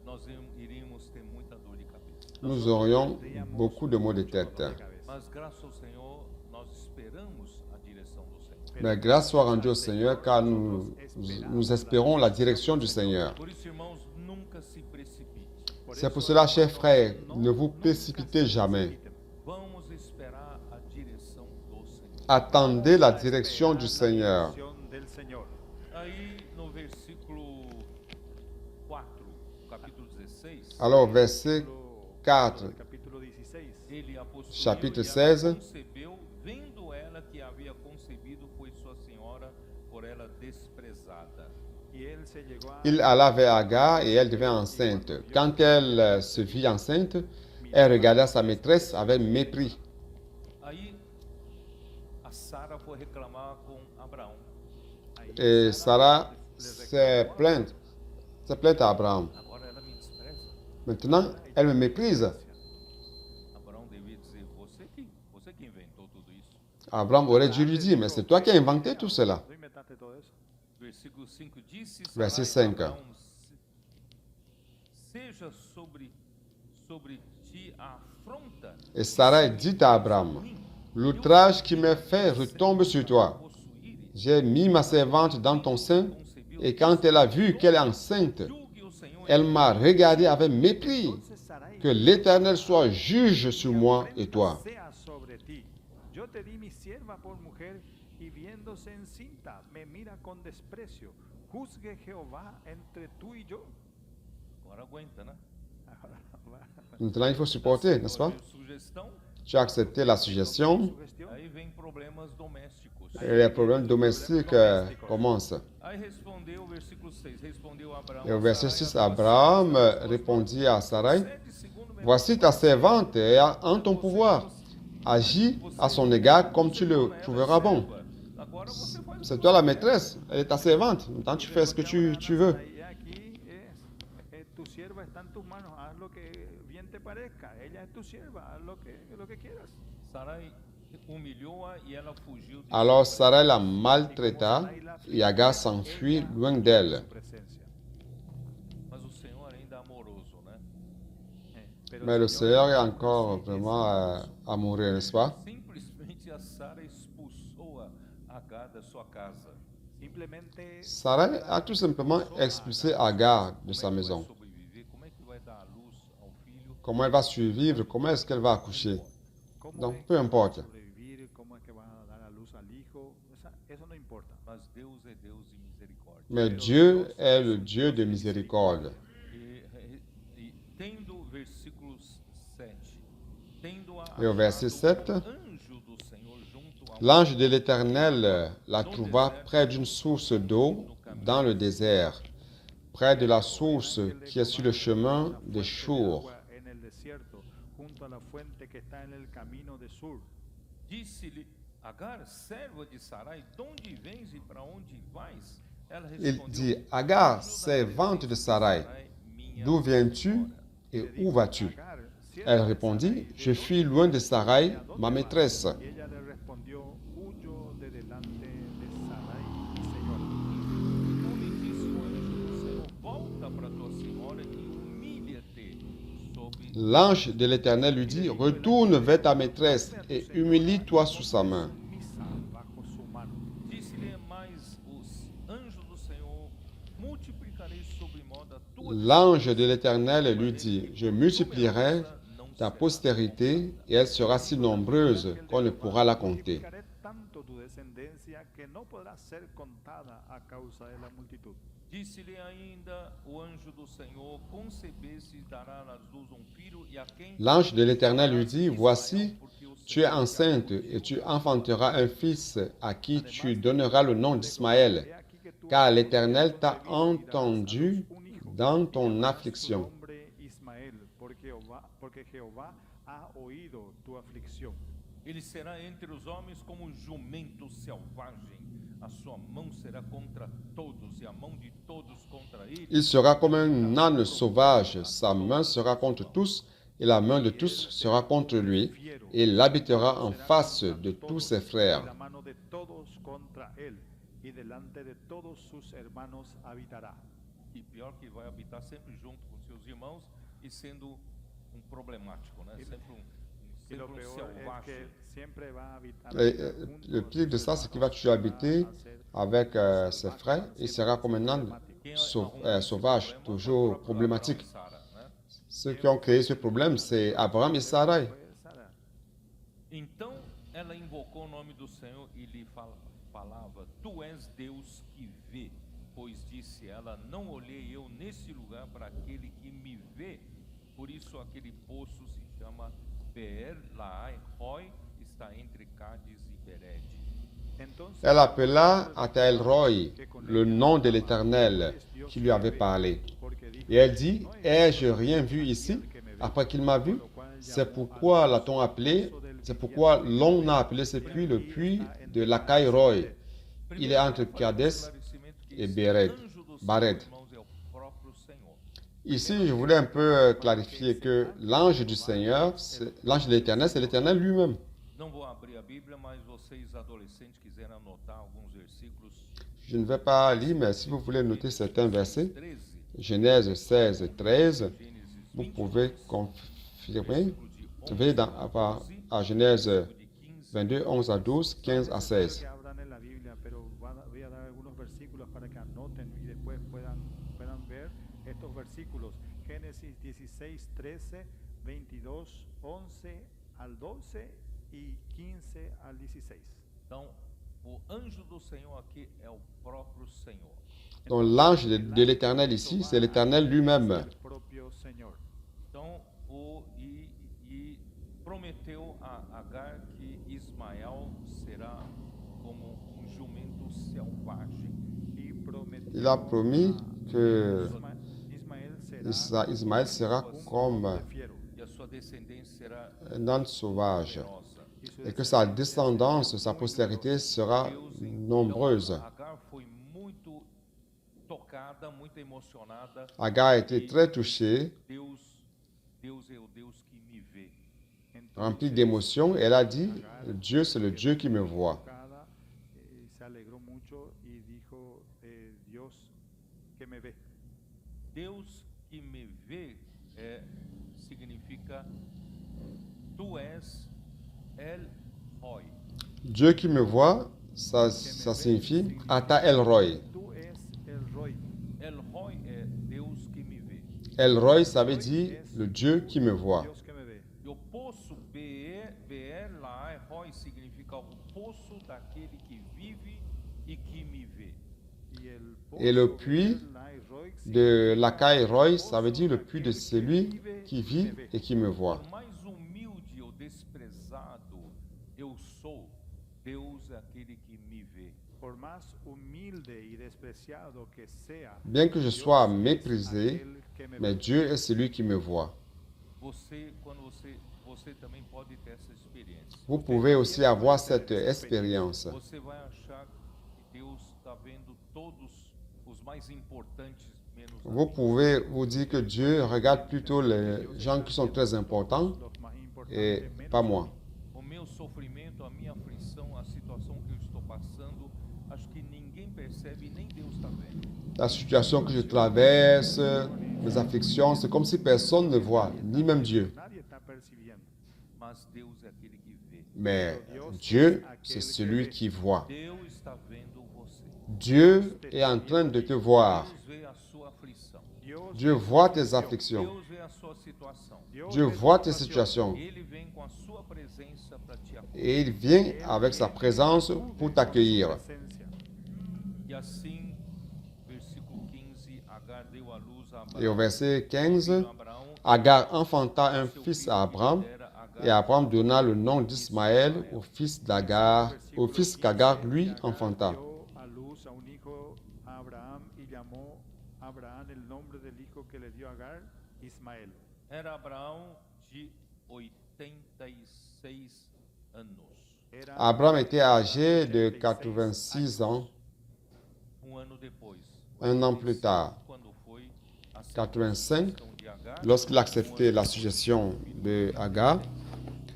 nós iríamos ter muita dor de cabeça. nous aurions beaucoup de maux de tête. Mas graças ao Senhor, nós esperamos a direção do Senhor. Mais grâce soit rendue au Seigneur car nous espérons la direction du Seigneur. Por isso, irmãos, nunca se precipite. C'est pour cela, chers frères, ne vous précipitez jamais. Vamos esperar a direção do Senhor. Attendez la direction du Seigneur. del Señor. Aí no versículo 4, capítulo 16, Alors, verset 4, Capítulo 16. ele a possuiu Chapitre e ela 16. concebeu, vendo ela que havia concebido, foi sua senhora por ela desprezada. Y él se llegó a il alla vers Agar et elle devint enceinte. Quand elle se vit enceinte, elle regarda sa maîtresse avec mépris. Aí a Sara foi reclamar com Abraão. Et Sarah s'est plainte à Abraham. Agora ela me despreza. Maintenant, elle me méprise. Abraão devia dizer, você que inventou tudo isso. Abraham aurait dû lui dire, mais c'est toi qui as inventé tout cela. ¿Tú inventaste todo eso? Versículo 5 disse, Verset Sarai a 5. Abraão, seja sobre ti a afronta Et Sarah dit à Abraham, l'outrage qui m'est fait retombe sur toi. possuíres, J'ai mis ma servante dans ton sein, et quand elle a vu qu'elle est enceinte, julgue o Senhor elle m'a regardé avec mépris. Entonces Sarai, Que l'Éternel soit juge sur moi et toi. sea sobre ti. Yo te di mi sierva por mujer y viéndose encinta me mira con desprecio. Juzgue Jehová entre tú y yo. agora aguenta, né? Maintenant, il faut supporter, n'est-ce pas? Sugestão, Tu as accepté la suggestion, Sugestión. aí vem problemas domésticos. et les problèmes domestiques commencent. Aí respondeu, versículo 6, respondeu Abraão. Et au verset Sarai, 6, Abraham répondit à Sarai, procede segundo meu voici ta servante est en ton pouvoir. Agis à son égard comme tu le trouveras bon. Agora você faz o C'est toi la maîtresse, elle est ta servante. Maintenant, tu fais ce que tu veux. Ahí aquí tu sierva está en tus manos, haz lo que bien te parezca. Ella es tu sierva, haz lo que quieras. Sarai humilhou-a e ela fugiu de Alors Sarai la maltraita et Agar s'enfuit loin d'elle. Su presencia. Mas o Senhor ainda é amoroso, né? Mais le Seigneur est encore vraiment amoureux, n'est-ce pas? Simplesmente a Sara expulsou a Agar da sua casa. Simplemente Sarai a tout simplement expulsé Agar de sa maison. Vai sobreviver? Como é que vai dar a luz ao filho? Comment elle va survivre? Comment est-ce qu'elle va accoucher? cómo Donc, es peu que importe. va a sobrevivir, cómo es que va a dar a luz al hijo, eso no importa. Mas Deus é Deus de misericórdia. Mais Dieu est le Dieu de miséricorde. E tendo versículo 7, tendo a E o verset achado 7. um anjo do Senhor junto L'ange de l'Éternel la trouva près d'une source d'eau dans le désert, près de la source qui est sur le chemin des Chours. En el desierto, junto a la fuente que está en el camino de Sur. Disse-lhe Agar, serva de Sarai, donde vens e para onde vais? Ela Il respondeu, dit, Agar, servante de Sarai, d'où viens-tu et où vas-tu? Agar, sierva Elle de répondit, Sarai, je fuis loin de Sarai, ma maîtresse. y ella le respondió, huyo de delante de Sarai, mi señora. Então lhe disse o anjo do Senhor, volta para tua senhora e humilha-te sob... L'ange de l'Éternel lui dit, retourne vers ta maîtresse et humilie-toi sous sa main. Sumisa bajo su mano. Disse-lhe mais os anjos do Senhor, multiplicarei sobre modo a tua L'ange de l'Éternel lui dit, je multiplierai ta postérité et elle sera si nombreuse qu'on ne pourra la compter. Multiplicaré tanto tu descendencia que no podrá ser contada a causa de la multitud. Disse-lhe ainda o anjo do Senhor, concebeste e dará às luz filho, e a quem... L'ange de l'Éternel lui dit, voici, tu es enceinte et tu enfanteras un fils à qui tu donneras le nom d'Ismaël, car l'Éternel t'a entendu dans ton affliction. Nombre Ismael, porque Jehová ha oído tu aflicción. Ele será entre os homens como um jumento selvagem. A sua mão será contra todos e a mão de todos contra ele. Il sera comme un âne sauvage, sa main sera contre tous et la main de tous sera contre lui, et il habitera en face de tous ses Y frères. la mano de todos contra él, y delante de todos sus hermanos habitará. E pior que vai habitar sempre junto com seus irmãos e sendo problemático, né? Sempre Y sempre lo peor es selvagem. que siempre va a habitar. Le pire de ça, c'est qu'il va toujours habiter avec ses frères, il sera comme un âne sauvage, toujours problématique. Sara, né? Ceux qui ont créé ce problème, c'est Abraham et Sarai. Então ela invocou o nome do Senhor e lhe falava: Tu és Deus que vê. Pois disse ela: Não olhei eu nesse lugar para aquele que me vê. Por isso aquele poço se chama Beer Lahai Roi, está entre Cádiz e Bered. Elle appela à Tel Roy le nom de l'Éternel qui lui avait parlé. Et elle dit, ai-je rien vu ici après qu'il m'a vu? C'est pourquoi l'a-t-on appelé, c'est pourquoi l'on a appelé ce puits le puits de Lakai Roy. Il est entre Cades et Bered. Ici, je voulais un peu clarifier que l'ange du Seigneur, l'ange de l'Éternel, c'est l'Éternel lui-même. Não vou abrir a Bíblia, mas vocês adolescentes quiserem anotar alguns versículos. Je ne vais pas lire, mais si vous voulez noter certains versets, 13, Genèse 16, 13, Gênesis vous 20, pouvez confirmer. versículo de 11 Veuillez à Genèse de 15, 22, 11 à 12, 15 à 16. Que abran en la Biblia, pero voy a dar algunos versículos para que anoten y después puedan ver estos versículos. Génesis 16, 13, 22, 11 al 12 y 15 al 16. Então, o anjo do Senhor aqui é o próprio Senhor. Donc l'ange de l'Éternel ici, c'est l'Éternel lui-même. El propio Señor. Então, e prometeu a Agar que Ismael será como um jumento selvagem. Y prometió Il a promis que Ismael será Ismaël sera comme de fiero, E a sua descendência será un âne sauvage numerosa. et que sa descendance, sa postérité sera nombreuse. Agar foi muito tocada, muito emocionada. Agar a été très touchée, Deus é o Deus que me vê. remplie d'émotion. Elle a dit, Dieu, c'est le Dieu qui me voit. tocada, se alegró mucho y dijo, Dios que me ve. Deus que me vê significa tu és El Roy. Dieu qui me voit, ça signifie Ata El Roy. Tú es el Roy. El Roy é Deus que me vê. El Roy, ça veut dire le Dieu qui me voit. Dios que me ve. E o poço Beer Lahai Roy significa o poço daquele que vive e que me vê. Et le puits de Lakai Roy, ça veut dire le puits de celui qui vit et qui me voit. Por mais humilde ou desprezado eu sou, Deus é aquele que me vê. Por más humilde y despreciado que sea, Bien que je Dios sois es méprisé, aquel que me mais ve. Dieu est celui qui me voit. Quando você também pode ter essa experiência. Vous pouvez aussi avoir cette expérience. Você vai achar que Deus está vendo todos os mais importantes menos a Vous mim. pouvez vous dire que Dieu regarde plutôt les gens qui sont très importants Los más importantes et menos pas moi. O meu sofrimento, a minha aflição, a situação que eu estou passando, acho que ninguém percebe, nem Deus está vendo. La situation que je traverse, mes afflictions, c'est comme si personne ne voit, ni même Dieu. nadie está percibiendo. Mas Deus é aquele que vê. Mais Dieu, c'est celui qui voit. Deus está vendo você. Dieu est en train de te voir. Deus vê a sua aflição. Dieu voit tes afflictions. Deus vê a sua situação. Dieu voit tes situations. Ele vem com a sua presença para te acolher. Et il vient avec sa présence pour t'accueillir. Presencia. E assim, versículo 15, Agar deu à luz a Et au Abraão. verset 15, Abraão, Agar enfanta un seu fils filho à Abraham, que era Agar, et Abraham donna le nom d'Ismaël au fils d'Agar, au fils qu'Agar lui enfanta. Dio a luz a un hijo a Abraham y llamó a Abraham el nombre del hijo que le dio a Agar, Ismael. Era Abraão de 86 anos. Era Abraham était âgé de 86 ans, Ano depois, un an plus tard, quando foi a 85, circuncisão de Agar, lorsqu'il a accepté la suggestion de Agar.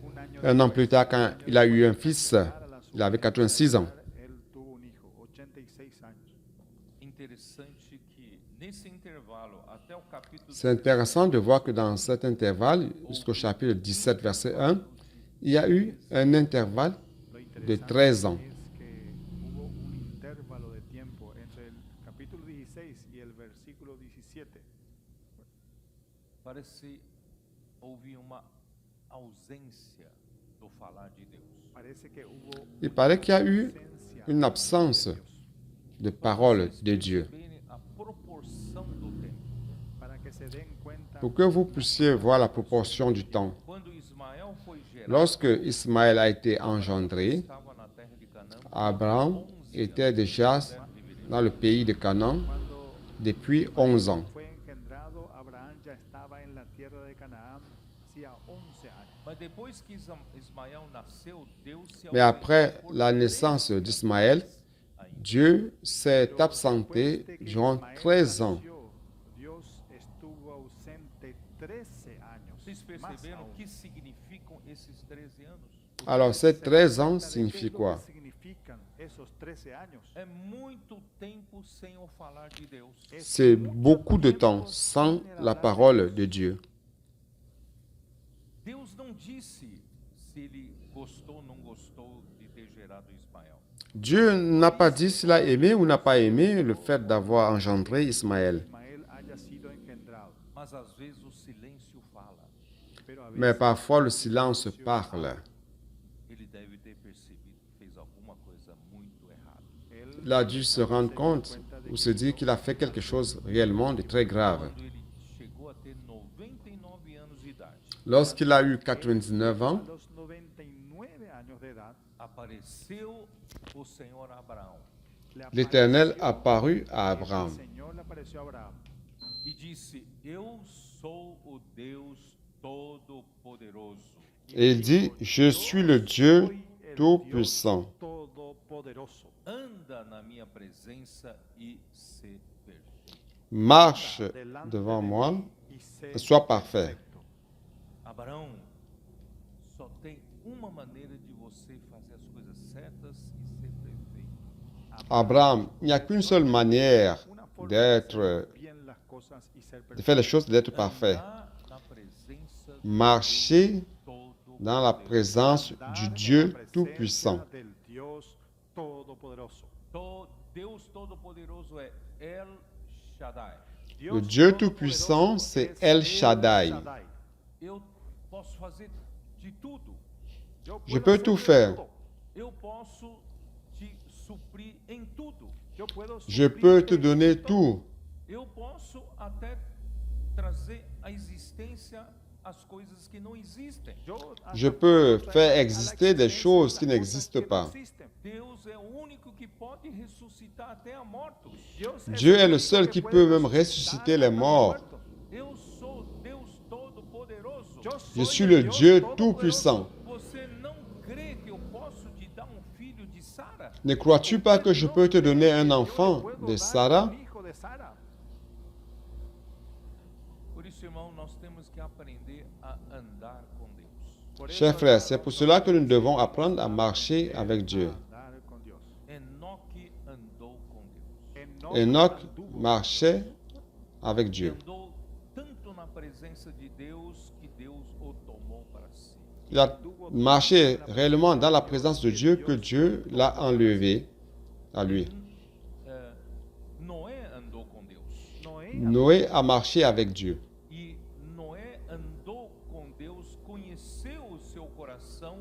un año Un an plus tard, quand il a eu un fils, il avait 86 ans. él tuvo un hijo, 86 años. interessante que nesse intervalo até o capítulo C'est intéressant de voir que dans cet intervalle, jusqu'au chapitre 17, verset 1, il y a eu un intervalle Lo de interesante 13 ans. es que hubo un intervalo de tiempo entre el capítulo 16 y el versículo 17. parece houve uma ausência do falar de Deus. Parece que hubo Il paraît qu'il y a eu ausencia une absence de Dios. de parole de Dieu. Perceberem a proporção do tempo. Para que se den cuenta Pour que vous puissiez voir la proportion du temps. Quando Ismael foi gerado, Lorsque Ismaël a été engendré, estava na terra de Canaã. Abraham était déjà dans le pays de Canaan cuando depuis 11 ans. fue engendrado, Abraham ya estaba en la tierra de Canaán hacía 11 años. Mas depois que Ismael nasceu, Deus se Mais après la naissance d'Ismaël, Dieu s'est absenté Después de que durant Ismael 13 ans. nació, Dios estuvo ausente 13 años. Vocês más perceberam aún. o que significam esses 13 anos? Alors, ces 13 ans ¿Qué es signifient lo quoi? que significan esos 13 años? É muito tempo sem o falar de Deus. Es C'est mucho beaucoup de tiempo temps sans sin la hablar de parole Dios. de Dieu. Deus não disse se ele gostou ou não gostou de ter gerado Ismael. Dieu n'a pas dit s'il a aimé ou n'a pas aimé le fait d'avoir engendré Ismaël. Ismael haya sido engendrado. Mas às vezes o silêncio fala. Pero a Mais veces parfois le silence parle. Ele deve ter percebido que fez alguma coisa muito errada. él Il a dû se rendre compte ou se dire qu'il a fait quelque chose réellement de très grave. Quando ele chegou a ter 99 anos de idade, Lorsqu'il a eu 99 ans, a los 99 años de edad apareceu o Senhor a Abraão le l'Éternel apareció- apparut à Abraham. El Señor le apareció a Abraham e disse: Eu sou o Deus Todo-Poderoso. Et il dit, je suis le Dieu Tout-Puissant. Todopoderoso. Anda na minha presença e se perfeito. Marche Delante devant de moi mí y sé et sois parfait. perfecto. Abraão, só tem uma maneira de você fazer as coisas certas e ser perfeito. Abraham, il n'y a qu'une seule manière Una forma d'être, de hacer bien las cosas y ser de perfecto. faire les choses, d'être parfait. Andar na presença do Marcher Todo-Poderoso. dans la présence Andar du en Dieu la presencia Tout-Puissant. del Dios todopoderoso. Deus Todo-Poderoso é El Shaddai. Dios Le Dieu Todopoderoso Tout-Puissant, c'est es El Shaddai. Eu posso fazer de tudo. Yo Je puedo peux hacer tout de faire. todo. Eu posso te suprir em tudo. Yo puedo Je peux te suplirte donner en todo. tout. Eu posso até trazer à existência as coisas que não existem. Je peux faire exister des choses qui n'existent pas. Deus é o único que pode ressuscitar até a mortos. Dieu est le seul qui peut même ressusciter les morts. Eu sou Deus Todo-Poderoso. Je suis le Dieu Tout-Puissant. Você não crê que eu posso te dar filho de Sara? Ne crois-tu pas que je peux te donner un enfant de Sarah? Por isso, irmão, nós temos que aprender a andar com Deus. Chers frères, c'est pour cela que nous devons apprendre à marcher avec Dieu. Enoque andou com Deus. Enoch marchait avec Dieu. Andou tanto na presença de Deus que Deus o tomou para si. Il a marché réellement dans la présence de Dieu que Dieu l'a enlevé à lui. Noé andou com Deus. Noé a marché avec Dieu. E Noé andou com Deus, conheceu o seu coração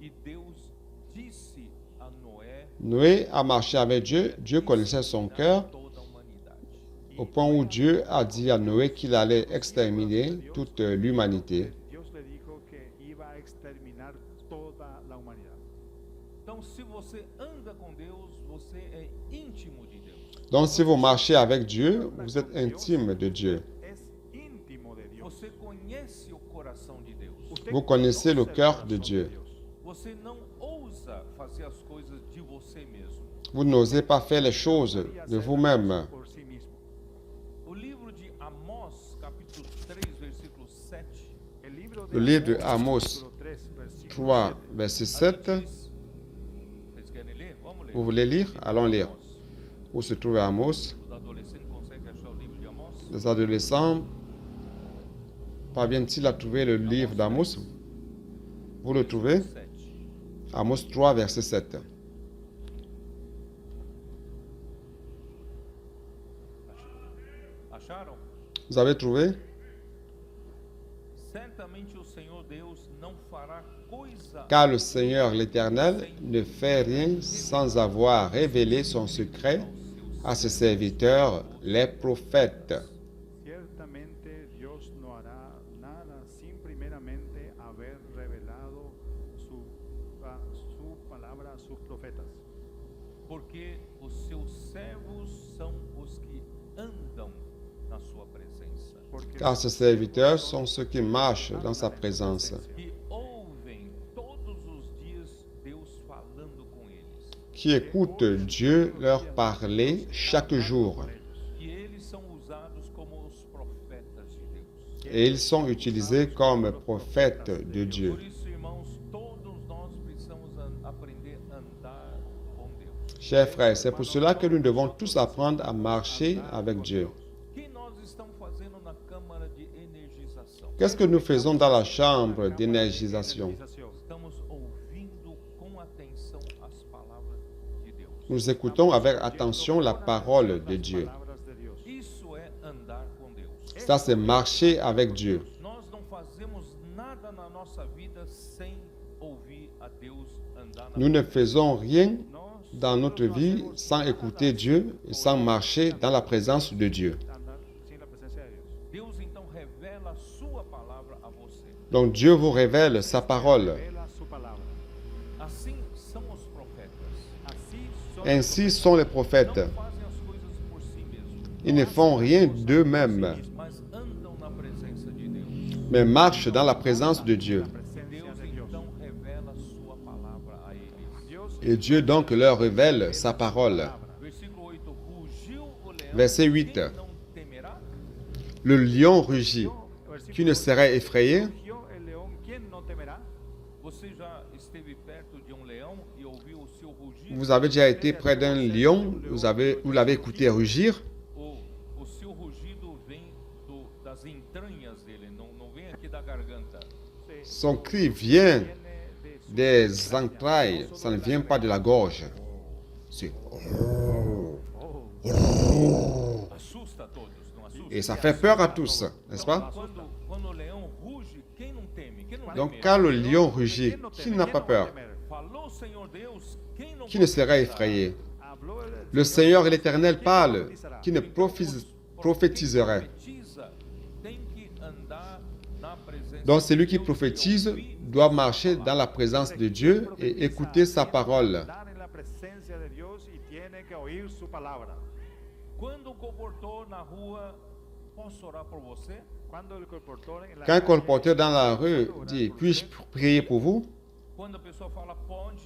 e Deus disse a Noé Noé a marché avec Dieu. Dieu connaissait son cœur toda a humanidade. au point où Dieu a dit à Noé qu'il allait exterminer toute l'humanité. Dios le dijo que iba a exterminar toda la humanidad. Então, se você anda com Deus, você é íntimo de Deus. Donc si vous marchez avec Dieu, vous êtes intime de Dieu. Es íntimo de Dios. Você conhece o coração de Deus. Vous connaissez le cœur de Dieu. Você não ousa fazer as coisas de você mesmo. Vous n'osez pas faire les choses de vous-même. Por sí mismo. O livro de Amós, capítulo 3, versículo 7, Le livre de Amos capítulo 3, versículo 3, verset 7. diz, vocês querem ler? Vamos ler. Vous voulez lire? Allons lire. Où se trouve Amos? Os adolescentes conseguem achar o livro de Amós? Les adolescents parviennent-ils à trouver le livre d'Amos? Vous le trouvez? 7. Amos 3, verset 7. Acharam? Vous avez trouvé? Certamente o Senhor Deus não fará coisa Car le Seigneur l'Éternel ne fait rien sans avoir révélé son secret à ses serviteurs, les prophètes. Ciertamente Dios no hará nada sin primeramente haber revelado su palabra a sus profetas. porque os seus servos são os que andam na sua presença, Porque Car ses serviteurs sont ceux qui marchent dans sa présence, que ouvem todos os dias Deus falando com eles, qui écoutent Dieu leur parler chaque jour. que eles são usados como os profetas de Deus. Et ils sont utilisés comme prophètes de Dieu. Por isso, irmãos, todos nós precisamos aprender a andar com Deus. Chers frères, c'est pour cela que nous devons tous apprendre à marcher avec Dieu. O que nós estamos fazendo na câmara de energização? Qu'est-ce que nous faisons dans la chambre d'énergisation? Estamos ouvindo com atenção as palavras de Deus. Nous écoutons avec attention la parole de Dieu. palabras de Dios. Isso é andar com Deus. Ça, c'est marcher avec Dieu. Nós não fazemos nada na nossa vida sem ouvir a Deus andar na Nous ne faisons rien Nós dans notre vie sans écouter Dieu et sans marcher dans la présence de Dieu. andar sin la presencia de Dios. Deus então revela a sua palavra a você. Donc Dieu vous révèle sa parole. Revela su palabra. Assim são os profetas. Así son Ainsi sont les prophètes. Não fazem as coisas por si mesmos, Ils ne font rien d'eux-mêmes, mas andam na presença de Deus. mais marchent dans la présence de Dieu. la presencia Deus de Dios. então revela a sua palavra a eles. Dios Et Dieu donc leur révèle sa parole. Versículo 8. Rugiu o leão, Verset 8. quem não temerá? Le lion rugit. Qui ne serait effrayé? Rugió el león, ¿quién no temerá? Você já esteve perto de leão e ouviu o seu rugir? Vous avez déjà été près d'un lion, vous l'avez écouté rugir? O seu rugido vem das entranhas dele, não vem aqui da garganta. Son cri vient des entrailles, ça ne vient pas de la gorge. C'est Assusta a todos, não assusta? Et ça fait peur à tous, n'est-ce pas? Quando o leão ruge, quem não teme? Quem não Donc teme? quand le lion rugit, qui n'a pas peur? Falou o Senhor Deus, quem não Qui ne serait effrayé? Habló Le Seigneur et l'Éternel parlent, qui ne prophétiserait? profetiza tem que andar na presença Donc de celui qui Deus e prophétise ouvir doit sua marcher dans la palavra. présence de Dieu et écouter sa parole. Andar en la presencia de Dios y tiene que oír su palabra. Quando o comportor na rua, posso orar por você? Cuando el colportor en la Quand un calle colporteur dans la rue orar dit por puis-je usted, prier pour vous? Quando a pessoa fala pode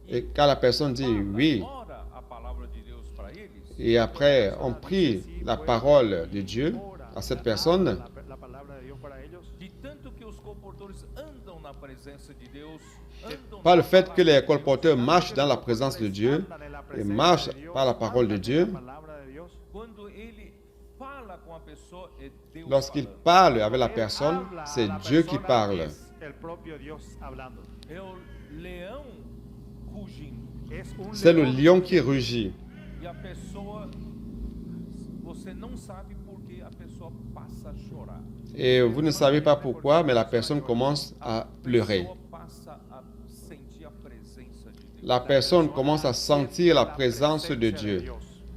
Et quand la personne dit oui, ora a palavra de Deus para eles. et après on prie la parole de Dieu à cette personne, la palabra de Dios para ellos, De tanto que os comportores andam na presença de Deus, andam par na le fait que palavra les de Deus, colporteurs marchent dans la présence de Dieu andan en la et presencia marchent de Dios, par la parole de andan en Dieu, la palabra de Dios. quando ele fala com a pessoa, é Deus lorsqu'il falando. parle avec la Él personne, habla a c'est la Dieu qui persona, parle. es el propio Dios hablando. É o leão rugindo. Es un C'est le león lion qui rugit. E a pessoa, você não sabe por que a pessoa passa a chorar. Et vous ne savez pas pourquoi, mais la personne commence à A pleurer. pessoa passa a sentir a presença de Deus. La personne commence à sentir la présence de Dieu.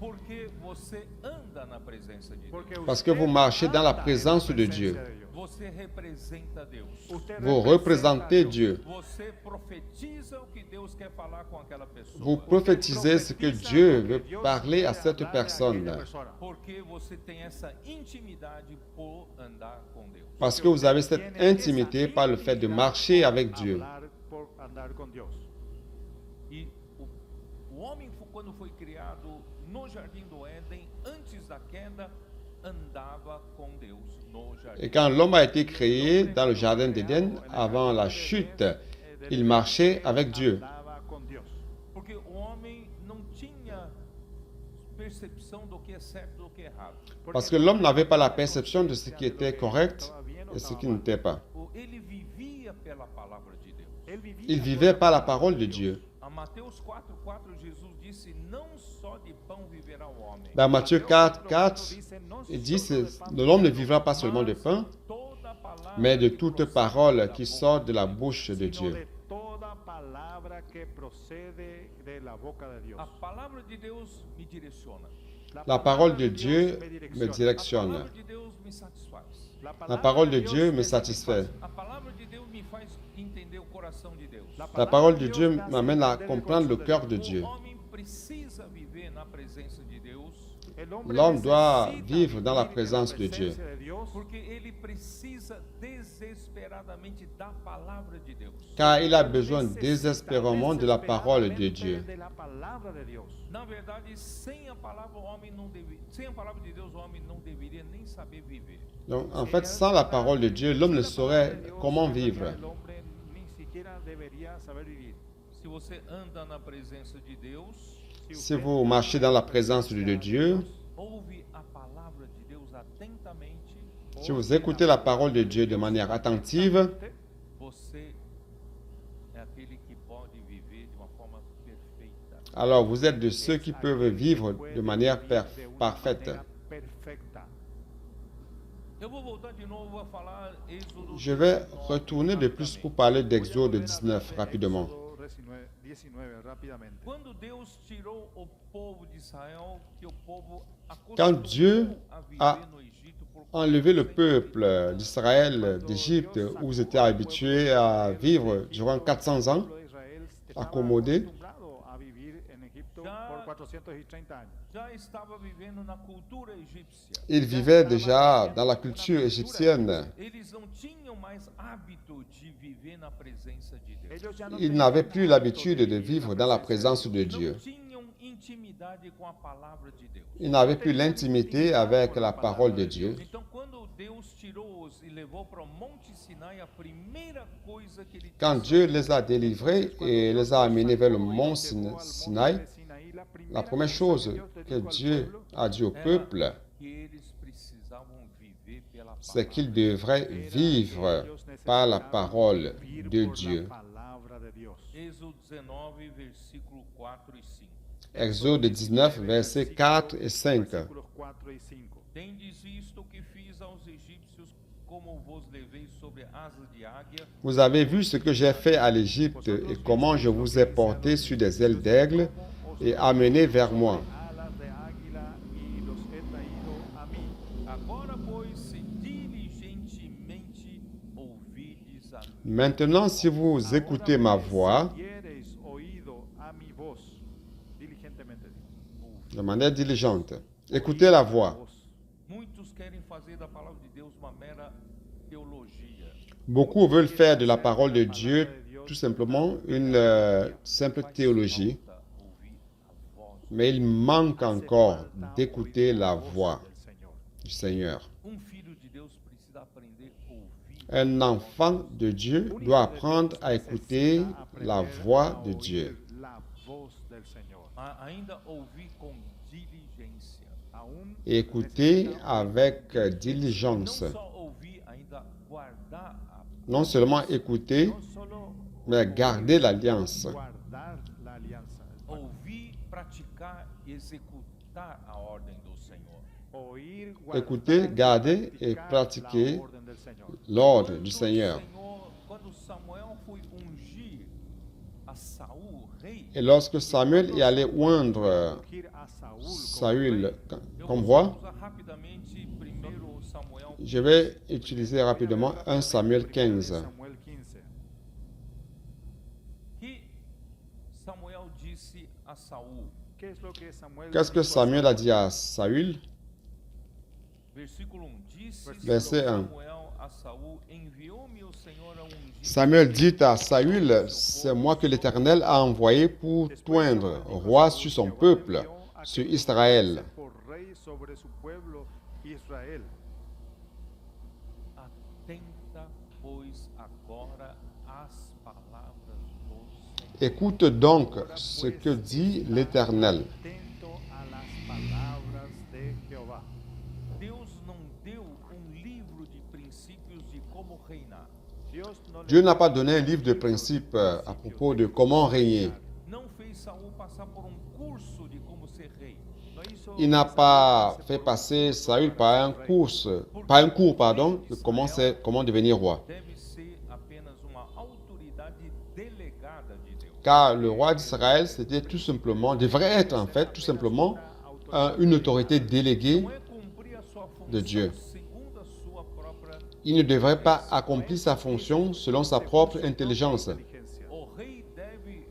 Porque você anda na presença de Deus. Porque Parce que usted vous marchez dans la anda en présence de presencia Dieu. de Dios. Você representa Deus. Usted Vous representa représentez a Dios. Dieu. Você profetiza o que Deus quer falar com aquela pessoa. Vous prophétisez ce que Dieu veut parler à cette personne. Porque você tem essa intimidade por andar com Deus. Parce que vous avez cette intimité par le fait de marcher avec Dieu. Por andar con Dios. E o homem, quando foi criado no jardim do Éden, antes da queda, andava com Deus no jardim. Et quand l'homme a été créé dans le jardin d'Éden, avant la chute, il marchait avec Dieu. Andaba con Dios. Porque o homem não tinha percepção do que é certo e do que é errado. Parce que l'homme n'avait pas la perception de ce qui était correct et ce qui n'était pas. Ele vivia pela palavra de Deus. Él vivía Il vivait par la parole de Dieu. A Mateus 4:4, Jesus disse: não só de pão viverá o homem, Dans Matthieu 4, 4, il dit l'homme ne vivra pas seulement de pain, toda palavra mais de que toute procede parole da qui boca sort de la bouche de sino Dieu. de toda palabra que procede de la boca de Dios. A palavra de Deus me direciona. La parole de Dieu me A directionne. palavra de Deus me satisfaz. La parole de Dieu me satisfait. A palavra de Deus me faz entender o coração de Deus. La parole de Dieu m'amène à comprendre le cœur de Dieu. O homem precisa viver na presença de Deus, L'homme doit vivre dans la présence de Dieu. porque ele precisa desesperadamente da palavra de Deus. Car il a besoin désespérément de la parole de Dieu. Na verdade, sem a palavra de Deus, o homem não deveria nem saber viver. Donc, en fait, sans la parole de Dieu, l'homme ne saurait comment vivre. Se você anda na presença de Deus, Si vous marchez dans la présence de Dieu, ouve a palavra de Deus atentamente, si vous écoutez la parole de Dieu de manière attentive, você é aquele que pode viver de uma forma perfeita. alors vous êtes de ceux qui peuvent vivre de manière parfaite. Eu vou voltar de novo a falar Êxodo. Je vais retourner de plus pour parler d'Exode 19 rapidement. Quando Deus tirou o povo de Israel, que o povo Quand Dieu acostumou a a viver no Egito por Enlever le peuple d'Israël d'Égypte où ils étaient habitués à vivre durant 400 ans, accommodés, já estava vivendo na cultura egípcia. ils vivaient déjà dans la culture égyptienne. Eles não tinham mais hábito de viver na presença de Deus. Ils n'avaient plus l'habitude de vivre dans la présence de Dieu. Não tinham intimidade com a palavra de Deus. Ils n'avaient plus l'intimité avec la parole de Dieu. Então, quando Deus tirou-os e levou para o Monte Sinai, a primeira coisa que ele Quand disse Dieu les a délivrés et les a amenés vers le mont Sinaï, la première chose que Dieu a dit au peuple, que eles precisavam viver pela c'est palavra. qu'ils devraient vivre par la parole de Dieu. Êxodo 19, versículo 4 e 5. Exode 19, versets 4 et 5. Tendes isto que fiz aos egípcios, como vos levei sobre asas de águia, Vous avez vu ce que j'ai fait à l'Égypte et comment je vous ai porté sur des ailes d'aigle et amené vers moi. agora, pois, se diligentemente Maintenant, si vous écoutez ma voix diereis oído a mi voz, diligentemente digo. de manière diligente, écoutez la voix. Muitos querem fazer da palavra de Deus uma mera teologia. Beaucoup veulent faire de la parole de Dieu tout simplement une simple théologie, Falta ouvir a voz. mais il manque encore d'écouter la voix Del Señor. du Seigneur. Filho de Deus precisa aprender a ouvir. Un enfant de Dieu doit apprendre à écouter la voix de Dieu. La voz del Señor. Ainda ouvir com diligência. Aún Et écouter avec diligence. Não só ouvir, ainda guardar a Non seulement écouter, no solo mais garder l'alliance. guardar la alianza, ouvir, praticar e executar a ordem do Senhor. oír, Écouter, guardar, garder et pratiquer la orden del Señor. l'ordre du Quando o Seigneur. Senhor, quando Samuel foi ungir a Saul rei, Et lorsque Samuel est allé oindre Ungir a Saúl como Saül rey. comme roi, usar rapidamente 1 Samuel. je vais utiliser rapidement 1 Samuel 15. Samuel 15. Que Samuel disse a Saul, ¿Qué es lo que Samuel Qu'est-ce que dijo a Samuel a dit à Saül? versículo 1, disse Verset 1. Samuel a Saul, enviou-me o Senhor a ungir Samuel dit à Saül, c'est moi que l'Éternel a envoyé pour t'oindre, roi sur son peuple, sur Israël. por rey sobre su pueblo Israel. atenta, pois agora às palavras do Senhor. Écoute donc ce que dit l'Éternel. Atento a las palabras de Jehová. Deus não deu livro de princípios de como reinar. Dieu n'a pas donné un livre de principes à propos de comment régner. Não fez Saul passar por curso de como ser rei. Il n'a pas fait passer Saül par un cours, de comment devenir roi. Deve ser apenas uma autoridade delegada de Deus. Car le roi d'Israël, devrait être en fait tout simplement une autorité déléguée Não é cumprir a sua função de Dieu. segundo a sua própria. Il ne devrait pas accomplir sa fonction selon sa propre intelligence. O rei deve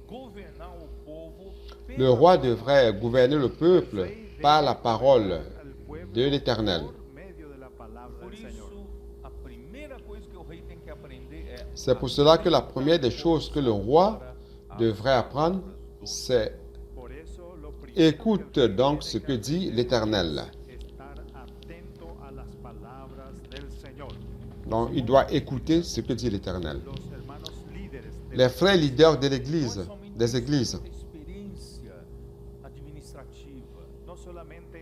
governar o povo Le roi devrait gouverner le peuple par la parole de l'Éternel. Por isso, a primeira coisa que o rei tem que aprender é C'est pour cela que la première des choses que le roi devrait apprendre, c'est écoute donc ce que dit l'Éternel. Donc, il doit écouter ce que dit l'Éternel. Les frères leaders de l'Église, des églises, experiência administrativa.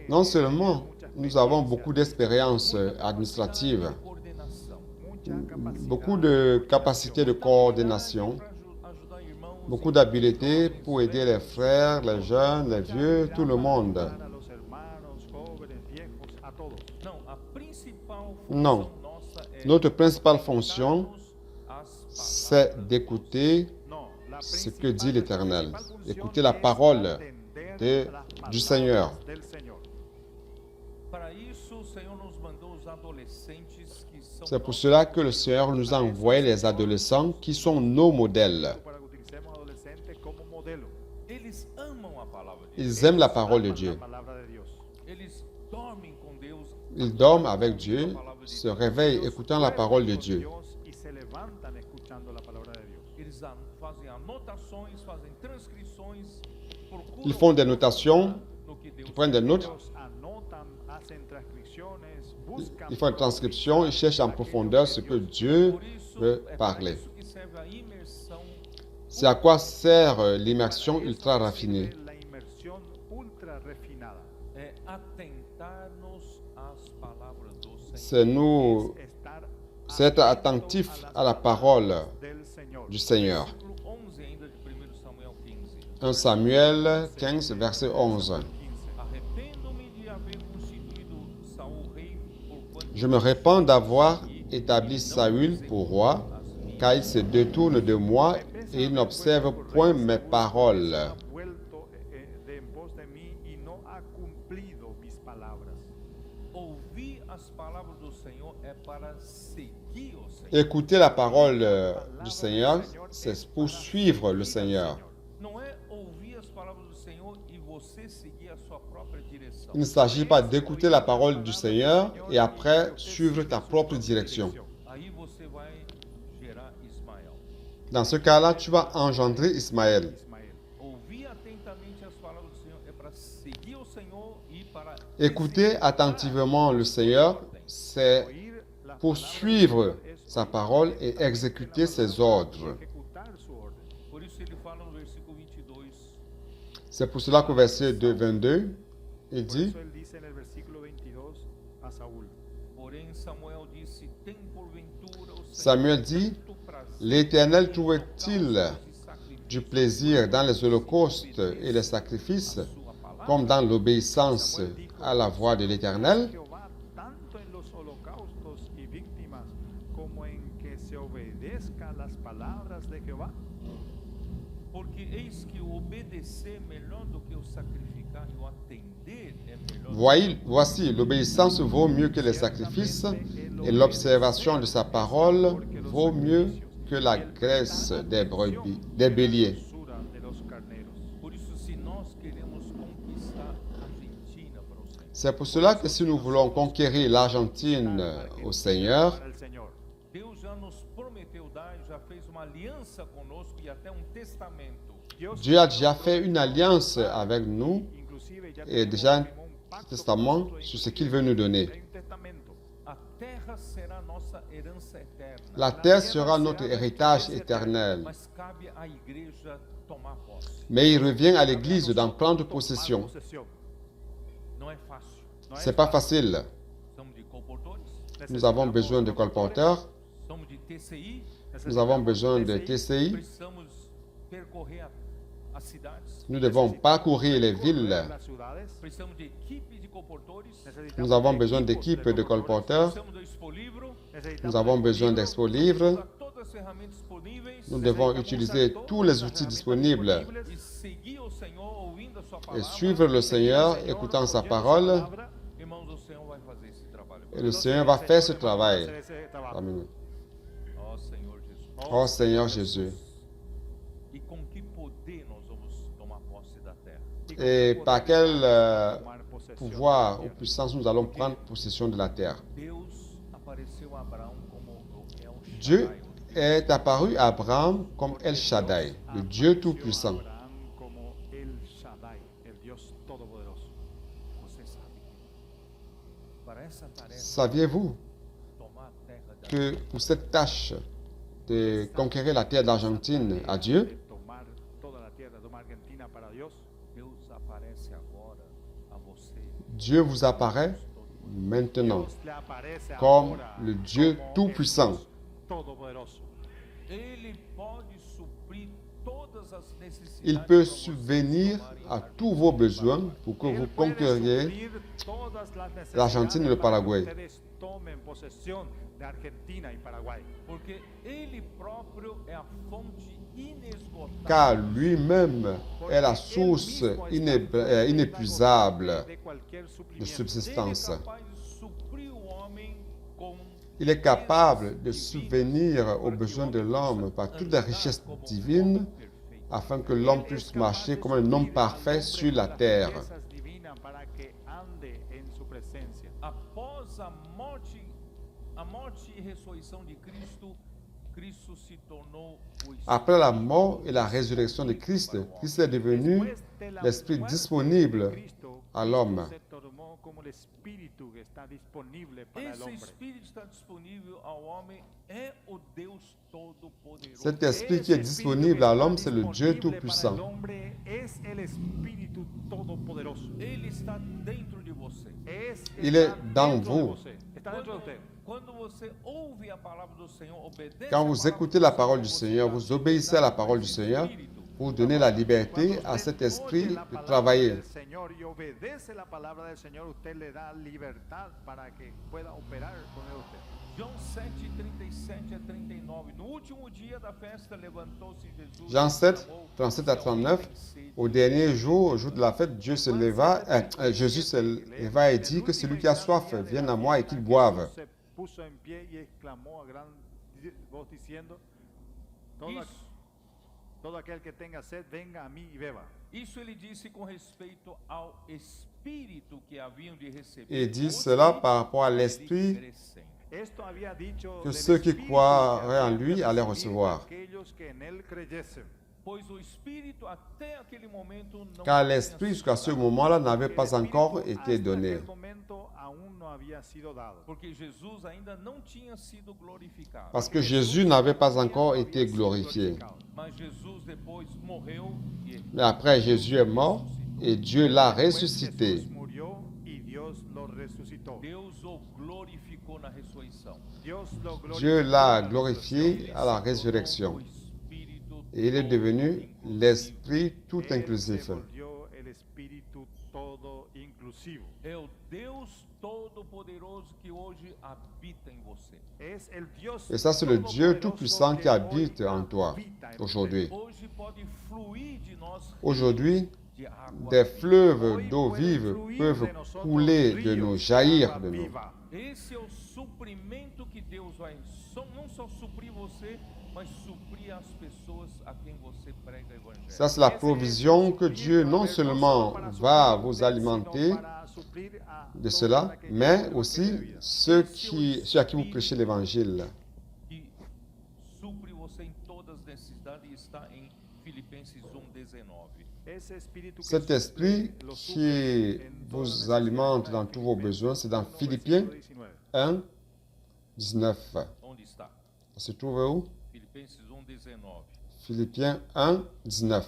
non seulement nous avons beaucoup d'expérience administrative, Coordenação. beaucoup de capacités de coordination, Para ajudar irmãos. beaucoup d'habiletés pour aider les frères, les jeunes, les vieux, tout le monde. Não, a principal Non. função nossa é Notre principale fonction, as c'est d'écouter ce que dit l'Éternel, écouter la parole du Seigneur. Para isso, o Senhor nos mandou os adolescentes que são C'est pour cela que le Seigneur nous a envoyé les adolescents qui sont nos modèles. eles amam a palavra de Deus. Ils aiment la parole de Dieu. Eles dormem com Deus. Ils dorment avec Dieu, se réveillent écoutant la parole de Dieu. Eles fazem anotações, fazem transcrições, procuram Ils font des notations, no que Deus ils prennent des notes, ils font une transcription, ils cherchent en profondeur ce que Dieu Por isso, veut para parler. isso que serve a imersão. C'est à quoi sert l'immersion ultra raffinée. É atentar-nos às palavras do Senhor. C'est être attentif à la parole du Seigneur. Versículo 11 ainda de 1 Samuel 15. 1 Samuel 15, verset 11. Arrependo-me de haver constituído Saul rei, porquanto Je me répands d'avoir établi Saül pour roi, car il se détourne de moi et il n'observe point mes paroles. ouvi as palavras do Senhor é para seguir o Senhor. Écouter la parole du Seigneur, c'est poursuivre le Seigneur. Não é ouvir as palavras do Senhor e você seguir a sua própria direção. Il ne s'agit pas d'écouter la parole du Seigneur et après suivre ta propre direction. Aí você vai gerar Ismael. Dans ce cas-là, tu vas engendrer Ismaël. Ouvir atentamente as palavras do Senhor é para seguir o Senhor e para Écouter attentivement le Seigneur, c'est poursuivre sa parole et exécuter ses ordres. Por isso ele fala no versículo 22. C'est pour cela qu'au verset 22, il dit, Por eso él dice en el versículo 22 a Saúl. Porém Samuel disse: Tem porventura o Senhor Samuel dit, tanto prazer l'Éternel trouvait-il e sacrifício du plaisir dans les holocaustes et les sacrifices, sua palavra? comme dans l'obéissance à la voix de l'Éternel? Jehová tanto en los holocaustos y víctimas como en que se obedezca las palabras de Jehová. Porque eis que o obedecer é melhor do que o sacrificar e o atender é melhor. Voici, l'obéissance vaut mieux que les sacrifices et l'observation de sa parole vaut mieux que la graisse des brebis, des béliers. Dulzura de los carneros. Por isso, se nós queremos conquistar a Argentina para o Senhor, C'est pour cela que si nous voulons conquérir l'Argentine au Seigneur, Para el Señor. Deus já nos prometeu dar, já fez uma aliança conosco e até um testamento. Dieu a déjà fait une alliance avec nous Inclusive ya et tenemos déjà un un pacto testament con sur ce qu'il veut nous donner. Hay un testamento. A terra será nossa herança eterna, La terre sera notre héritage éternel, mas cabe à igreja tomar posse. mais il revient à l'Église d'en prendre possession. Posesión. Não é fácil. No C'est es pas facile. Somos de colportores, Nous avons besoin de colporteurs, somos de TCI, nous avons besoin de TCI, precisamos percorrer as cidades, nous devons parcourir les villes, las ciudades. precisamos de equipe de colportores, nous avons besoin d'équipes de colporteurs, precisamos do Expo Livro, nous avons besoin d'expo livres, usar todas as ferramentas disponíveis nous devons utiliser tous les outils disponibles e seguir o Senhor ouvindo a sua et palavra. suivre le Seigneur, écoutant sa parole, Irmãos, o Senhor vai fazer esse trabalho. et le Seigneur va faire ce travail. Amen. Ó Senhor Jesus. Oh Seigneur Jésus. E com que poder nós vamos tomar posse da terra? Et par quel pouvoir ou puissance nous allons prendre possession de la terre? Deus apareceu a Abraão como o El Dieu Shaddai. est apparu à Abraham comme El Shaddai, le Dieu Tout-Puissant. Abraham como el Shaddai, el Dios todopoderoso. Você sabe que para essa tarefa Saviez-vous tomar a terra da que pour cette tâche de conquérir la terre d'Argentine à Dieu, De tomar toda la tierra, tomar Argentina para Dios. Deus aparece agora a você Dieu vous apparaît maintenant Dios le aparece comme ahora le Dieu como el Tout-Puissant. Dios todopoderoso. Ele pode suprir todas as necessidades. Il peut para você subvenir tomarem à a tous vos besoins pour que Él vous puede conquériez suplir todas las necesidades l'Argentine y le para que Paraguay. ustedes tomen posesión de Argentina y Paraguay. Porque ele próprio é a fonte inesgotável. Car lui-même est la source inépuisable de cualquier de suplimiento. Ele é subsistance. capaz de suprir o homem com Il est capable de subvenir aux besoins de l'homme par toutes les richesses divines afin que l'homme puisse marcher comme un homme parfait sur la terre. Riquezas divinas para que ande en su presencia. após a morte e ressurreição de Cristo, Cristo se tornou o Après la mort et la résurrection de Christ, Christ est devenu Después de la l'Esprit muerte disponible de Cristo, à l'homme. se tomó como el espíritu que está disponible para el Esse hombre. Espírito está disponível ao homem, é o Deus Todo-Poderoso. Cet esprit qui est disponible à l'homme, c'est le Dieu Tout-Puissant. El hombre es el espíritu todopoderoso. Ele está dentro de você. Il est dans dentro de vous. você. Está dentro de usted. Quando você ouve a palavra do Senhor, obedece Quand a vous palavra écoutez do la Senhor, parole du você Seigneur, dá vous obéissez à la parole du Seigneur, Espírito. vous donnez la liberté à cet esprit de travailler. Del Señor y obedece la palabra del Señor, usted le da libertad para que pueda operar con él usted. João 7, 37 a 39. No último dia da festa, levantou-se Jesus. Jean 7, clamou, 37 à se alguém 39. tem sede, Au dernier jour de la fête, Jésus se leva et dit que celui qui a soif vienne à moi et qu'il boive. Se puso en pie y exclamó a gran voz diciendo, Isso, todo aquel que tenga sed, venga a mí y beba. isso ele disse com respeito ao Espírito que haviam de receber. Et dit os cela que par rapport à lhe l'Esprit crescem. Esto había dicho que del ceux qui Espíritu croiraient en habían lui de allaient recibir recevoir. aquellos que en él creyesen. Pois o Espírito até aquele momento não Car tinha l'Esprit, jusqu'à ce sido dado, moment-là, n'avait El pas encore Espíritu été hasta donné. aquel momento aún no había sido dado. porque Jesus ainda não tinha sido glorificado. Parce que Jésus n'avait pas Todavía encore no été había sido glorifié. glorificado. Mas Jesus depois morreu e Mais après, Jésus est mort et Dieu l'a Después ressuscité. Jesús murió y Dios lo resucitó. Deus o glorificou na ressurreição. Dios lo Dieu glorificó l'a en la glorifié resurrección. à la O résurrection. Espírito Et il est todo devenu inclusivo. l'Esprit tout Él se inclusif. volvió el Espíritu todo inclusivo. É o Deus Todo-Poderoso que hoje habita em você. Es el Dios Et ça, c'est le Dieu todopoderoso tout-puissant qui que hoy habite en toi habita en aujourd'hui. Hoje pode fluir de nós Aujourd'hui, de água des viva. fleuves d'eau vive peuvent couler de nous, jaillir de nous. Esse é o suprimento que Deus vai não só suprir você, mas suprir as pessoas a quem você prega o evangelho. Ça, c'est la provision que Dieu non seulement va vous alimenter de cela, mais aussi ceux à qui vous prêchez l'évangile. Que supre você em todas as necessidades e está em Filipenses 1:19. Cet esprit qui vous alimente dans tous vos besoins, c'est dans Philippiens 1, 19. Onde está? Ça se trouve où? Filipenses 1:19. Philippiens 1, 19.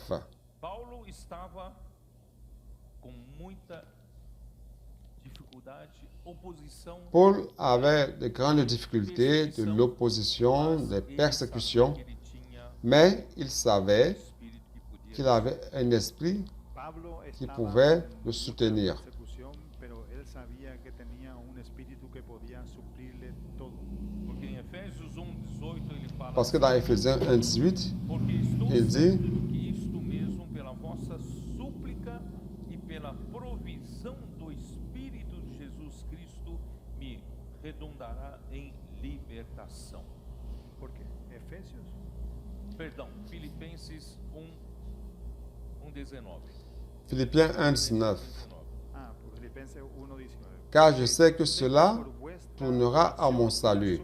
Paulo estava com muita dificuldade, oposição. Paul avait de grandes difficultés, de l'opposition, des persécutions, Ele tinha mais il savait espírito que podia. qu'il avait un esprit qui pouvait le soutenir. Porque em Efésios 1:18 ele fala Parce que dans Éphésiens 1, 18, porque estou il dit, certo que isto mesmo pela vossa súplica e pela provisão do Espírito de Jesus Cristo me redundará em libertação. ¿Por qué? Efesios. Perdão, Filipenses 1:19. Philippiens 1, 19. Ah, por Filipenses 1:19. Car je sais que cela tournera à mon salut,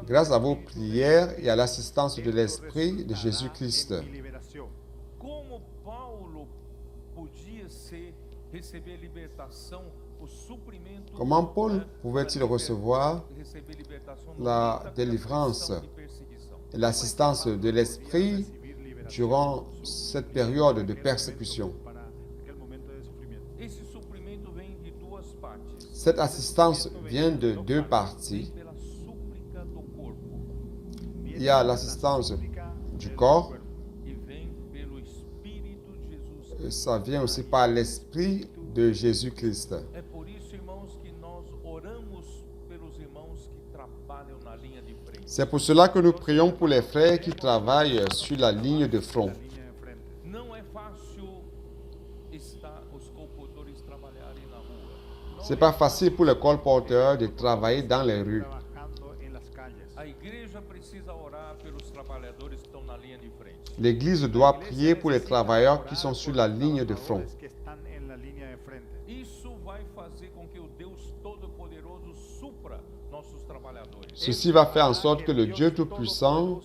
grâce à vos prières et à l'assistance de l'Esprit de Jésus-Christ. Como Paulo podia receber libertação, o suprimento? Comment Paul pouvait-il recevoir receber libertação la pela délivrance perseguição e perseguição? et l'assistance de l'Esprit durant cette période de persécution? Esse suprimento vem de duas partes. Cette assistance vient de deux parties. Vem pela súplica do corpo Il y a l'assistance du corps, e vem pelo Espírito de Jesus. et ça vient aussi par l'Esprit de Jésus-Christ. É por isso, irmãos, que nós oramos pelos irmãos que trabalham na linha de frente. C'est pour cela que nous prions pour les frères qui travaillent sur la ligne de front. Não é fácil os colpodores trabalharem na rua. C'est pas facile pour les colporteurs de travailler dans les rues. A igreja precisa orar pelos trabalhadores que estão na linha de frente. L'Église doit prier pour les travailleurs qui sont sur la ligne de front. Isso vai fazer com que o Deus Todo-Poderoso supra nossos trabalhadores. Ceci va faire en sorte que le Dieu Tout-Puissant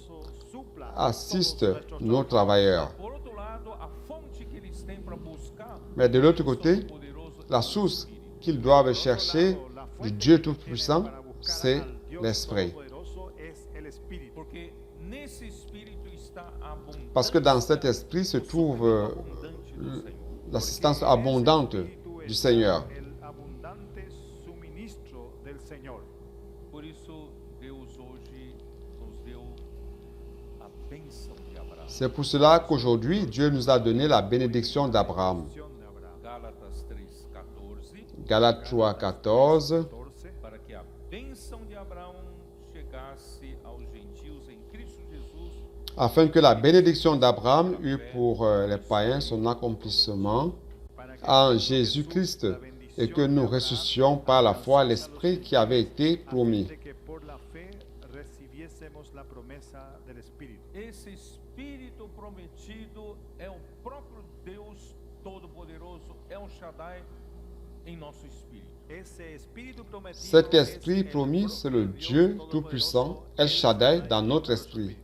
assiste nos travailleurs. Por outro lado, a fonte que eles têm para buscar Mais de l'autre côté, poderoso la source qu'ils doivent chercher du Dieu Tout-Puissant, c'est l'Esprit. porque nesse espírito está a abundância Parce que dans cet esprit se trouve abundante do Senhor. l'assistance abondante du Seigneur. Por isso, Deus hoje nos deu a bênção de Abraão. C'est pour cela qu'aujourd'hui, Dieu nous a donné la bénédiction d'Abraham. Gálatas 3:14, Galates 3, 14. para que a bênção de Abraão chegasse aos gentios em Cristo Jesus, afin que la bénédiction d'Abraham eût pour les païens son accomplissement para que en por Jésus-Christ la et que bendición nous de Abraham ressuscitions par la foi l'Esprit qui avait été a fin promis. de que por la fe recibiésemos la promesa del Espíritu. esse Espírito prometido é o próprio Deus Todo-Poderoso, é o Shaddai em nosso espírito. Ese Espíritu prometido Cet es esprit el promis, c'est le propio Dieu Dios Tout-Puissant, Todopoderoso, El Shaddai, Shaddai dans en notre nuestro esprit.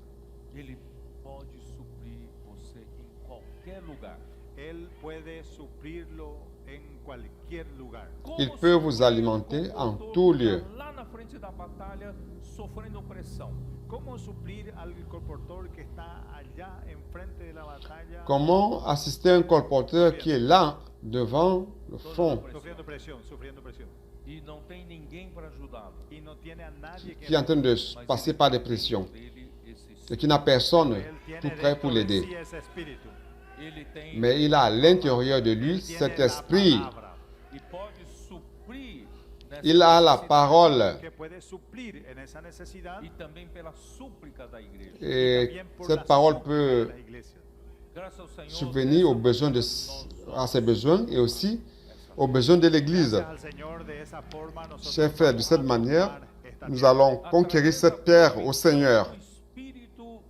Ele pode suprir você em qualquer lugar. Él puede suplirlo en cualquier lugar. Il peut vous alimenter en tout lieu. Lá na frente da batalha, sofrendo pressão. ¿Cómo suplir al colportor que está allá enfrente de la batalla? Comment assister un colporteur qui est là, devant le front, Sufriendo presión. E não tem ninguém para ajudá-lo. Y no tiene a nadie que qui est en train de Mas passer ele par des tem pressions dentro dele esse et qui n'a personne Él tiene tout prêt pour dentro de l'aider. sí ese espíritu. Ele tem Mais il a à l'intérieur de lui Tiene cet la esprit. palabra e pode suprir nessa Il a la necessidade. parole. que puede suplir en esa necesidad E também pela súplica da igreja. Et también por cette la parole súplica peut de las iglesias. Graças ao Senhor. subvenir aux besoins à ses besoins et aussi aux besoins de l'Église. Gracias al Señor, de esa forma nosotros Chers frères, de vamos cette a manière, tomar esta nous tierra. allons conquérir cette terre au Seigneur. O Espírito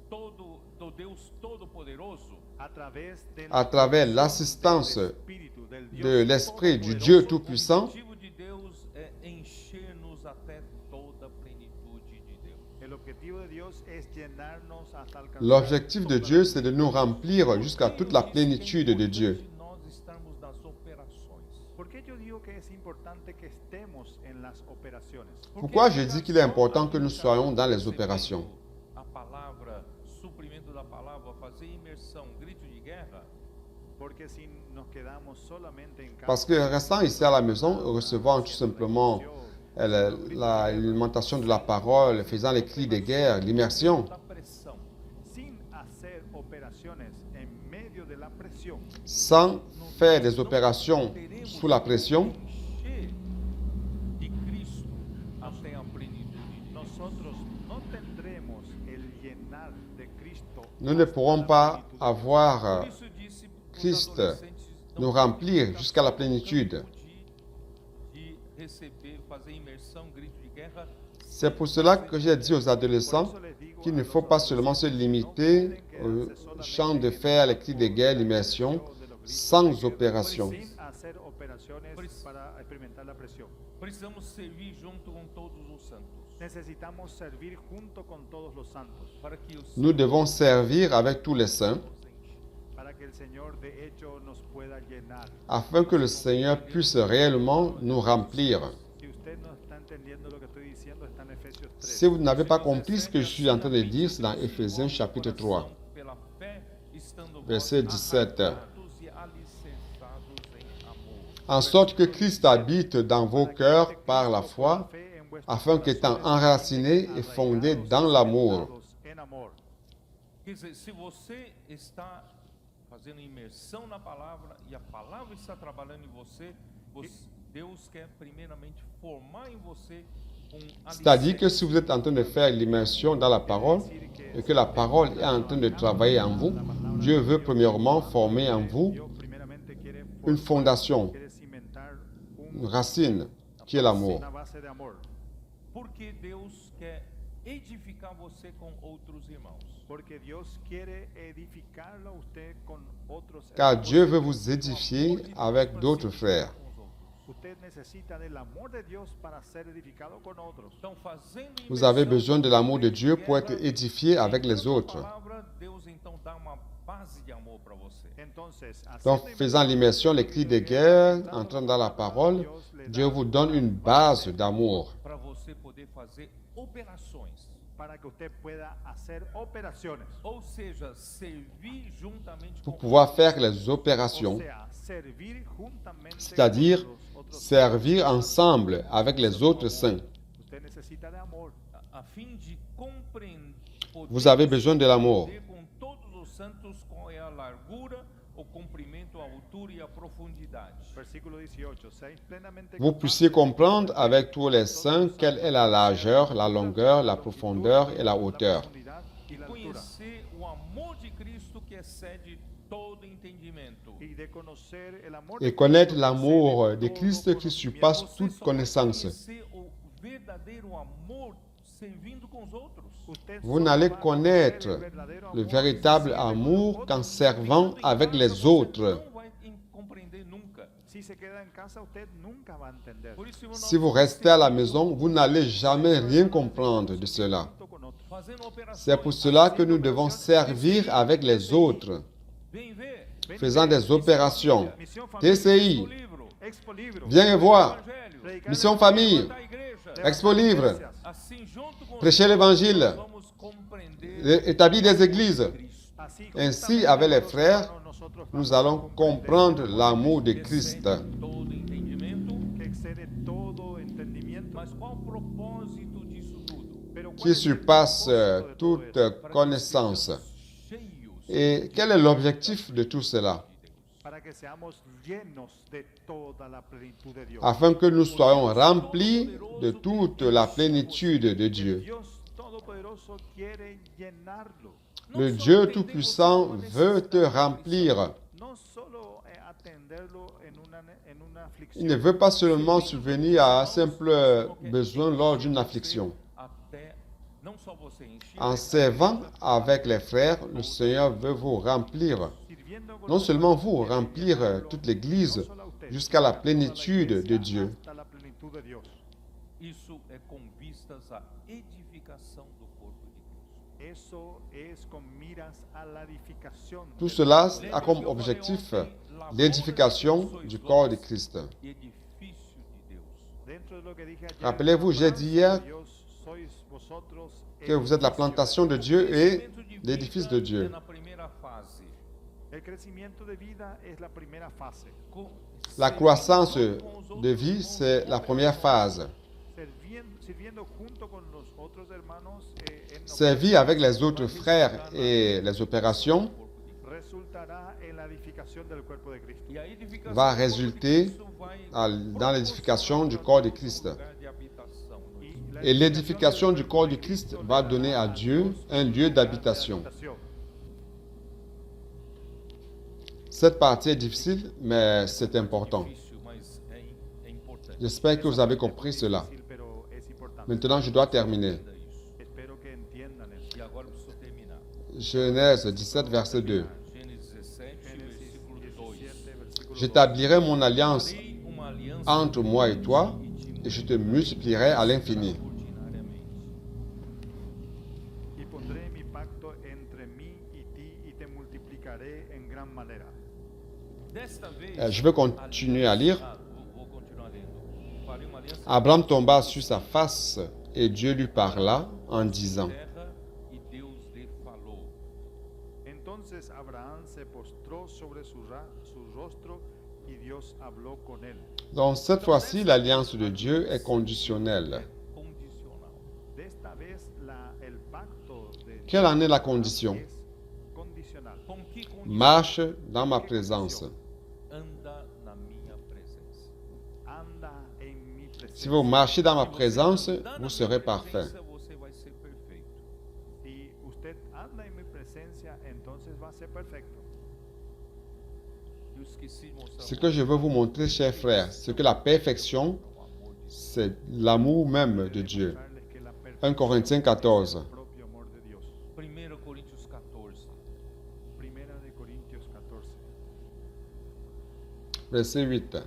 todo do Deus Todo-Poderoso, A través de À travers l'assistance del Espíritu, del Dios de l'Esprit du Todopoderoso. Dieu o Tout-Puissant, objetivo de Deus é encher-nos até toda a plenitude de Deus. El objetivo de Dios es llenarnos hasta alcanzar l'objectif de toda Dieu, la c'est de nous remplir jusqu'à toute la plénitude de Dieu. Nós estarmos nas operações. ¿Por qué yo digo que es importante que estemos en las operaciones? Pourquoi je dis qu'il est important que nous soyons dans les opérations? A palavra, suprimento da palavra, fazer imersão, grito de guerra, Porque si nos quedamos solamente en casa, Parce que restant ici à la maison, recevant tout simplement l'alimentation de la parole, faisant les cris de guerre, l'immersion, da pressão. sin hacer operaciones en medio de la presión, sans faire des opérations sous la pression, Encher de Cristo até a plenitude. nosotros no tendremos el llenar de Cristo. nous ne pourrons pas avoir Por isso disse os Cristo adolescentes nous não remplir jusqu'à la plénitude. de receber, fazer imersão, grito de guerra, C'est pour cela que j'ai dit aux adolescents qu'il ne faut pas seulement se limiter au chant de fer, les cris de guerre, l'immersion, sans opération. Sin hacer operaciones para experimentar la presión. precisamos servir junto com todos os santos, Necesitamos servir junto con todos los santos para que o Nous devons servir avec tous les saints para que el Señor de hecho nos pueda llenar. afin que le Seigneur puisse réellement nous remplir. Si usted no está entendiendo lo que estoy diciendo, está en Efesios 3. Si vous n'avez pas compris ce que je suis en train de dire, c'est dans Éphésiens chapitre 3, pela fé, estando verset vós 17. arraigados e alicerçados em amor. En sorte que Christ habite dans vos cœurs par la foi, afin qu'étant enracinés et fondés dans l'amour. En amor. Quer dizer, se você está fazendo imersão na palavra e a palavra está trabalhando em você, Deus quer primeiramente formar em você C'est-à-dire que si vous êtes en train de faire l'immersion dans la parole et que la parole est en train de travailler en vous, Dieu veut premièrement former en vous Dios primeramente quiere une fondation, quiere cimentar une racine qui est l'amour. una base de amor. porque Deus quer edificar você com outros irmãos. Porque Dios quiere edificarlo a usted con otros Car hermanos. Dieu veut vous édifier avec d'autres frères. Usted necesita del amor de Dios para ser edificado con otros. Então, fazendo Vous avez imersão, besoin de l'amour de Dieu pour être édifié avec les entrando na autres. palavra, Deus então dá uma base de amor para você. Entonces, Donc, haciendo faisant l'immersion, les cris de guerre, entrant dans la parole, Dieu vous donne une base d'amour Para você poder fazer operações. para que usted pueda hacer operaciones. Ou seja, servir juntamente pour com pouvoir faire les O opérations, sea, servir juntamente c'est-à-dire con los otros. servir ensemble avec les autres saints. Usted necesita de amor a fim de compreender. Vous avez besoin de l'amour Com todos os santos qual é a largura, o comprimento, a altura e a profundidade. Versículo 18. Seáis plenamente Vous puissiez comprendre avec tous les saints quelle est la largeur, la longueur, la profondeur et la hauteur. y la altura. Conhecer o amor de Cristo que excede todo entendimento. Y de conocer el amor Et de connaître Cristo l'amour que de excede Christ todo qui conocimiento. surpasse Você toute só vai connaissance. conhecer o verdadeiro amor servindo com os outros. Usted Vous solo n'allez va a connaître conocer el verdadero le amor véritable si sirve con los amour otros. qu'en servant Ficando em avec casa, les você autres. não vai compreender nunca. Si se queda en casa, usted nunca va a entender. Por isso, nós Si vous restez à la maison, vous n'allez jamais rien comprendre de cela. Junto con otros. fazendo operações, C'est pour cela que nous devons servir avec les autres, vem ver, faisant des opérations. Misión familia, TCI, livro, Expo Libro, viens et voir. evangelho, predicar Mission el famille, da igreja. Expo Livre, Assim, junto com prêcher l'évangile, nós vamos compreender établir des églises. Cristo. Así, Ainsi, juntamente avec les con los frères, hermanos, nosotros nous vamos a allons comprendre l'amour de Christ, Todo entendimento, que excede todo entendimiento. mas qual o propósito disso tudo? Pero ¿cuál qui es el surpasse propósito de todo toute esto? connaissance. Cheios Et quel est l'objectif de tout cela? Para que seamos llenos de toda la plenitud de Dios. Afin que nous soyons remplis de toute la plénitude de Dieu. Dios Todopoderoso quiere llenarlo. Le Dieu Tout-Puissant veut te remplir. No solo atenderlo en una aflicción. Il ne veut pas seulement subvenir à un simple besoin lors d'une affliction. até não só você encher, En servant avec les frères, le Seigneur veut vous remplir. Sirviendo con Non los seulement hermanos, vous, quiere remplir llenarlo, toute l'Église no solo a usted, jusqu'à la sino a toda plénitude iglesia, de Dieu. hasta la plenitud de Dios. isso é com vistas à edificação do corpo de Cristo. Eso es con miras a la edificación. Tout del cela cuerpo. a comme objectif l'édification du corps de Christ. Edifício de Deus. Dentro de lo que dije ayer, Rappelez-vous, j'ai dit hier Dios, sois vosotros que vous êtes la plantation de Dieu et Crescimento de l'édifice vida de é Dieu. na primeira fase. El crecimiento de vida es la primera fase. La croissance de vie, c'est la première phase. Sirviendo junto con los otros hermanos en Servir avec les autres frères et les opérations resultará en la edificación del cuerpo de Cristo. E a edificação va do corpo de résulter Cristo vai dans l'édification du corps de Christ. lugar de habitação. Y la Et l'édification du corps de Christ va donner à Dieu un lieu d'habitation. Cette partie est difficile, mais c'est important. Difícil, mas é importante. J'espère que vous avez compris cela. Difícil, pero es importante. Maintenant, je dois terminer. Entenda isso. Espero que entiendan eso. E agora eu preciso terminar. Genèse 17, verset 2. Gênesis 17, Génesis versículo 2. 17, versículo 2. J'établirai mon alliance Farei uma aliança entre moi et toi, et je te multiplierai à l'infini. ordinariamente. Y pondré mi pacto entre mí y ti y te multiplicaré en gran manera. Desta vez, Je vais continuer à lire. vou continuar lendo. Farei uma aliança Abraham tomba sur sa face, et Dieu lui parla en disant, terra e Deus lhe falou. Entonces Abraham se postró sobre su rostro y Dios habló con él. donc cette fois-ci, l'alliance de Dieu est conditionnelle. Condicional. De esta vez el pacto de Quelle en est la condition? es condicional. Com que condição? Marche dans ma présence. Anda na minha presença. Anda en mi presencia. Si vous marchez dans ma présence, Andar na vous minha serez parfait. presença, você vai ser perfeito. Si usted anda en mi presencia, entonces va a ser perfecto. Eu esqueci de mostrar Ce que je veux vous montrer, chers frères, c'est que la perfection, o amor de Deus. c'est l'amour même de Dieu. Mostrarles que la 1 perfección Corinthiens es 14, el propio amor de Dios. 1 Coríntios 14, Primera de Corintios 14, verset 8.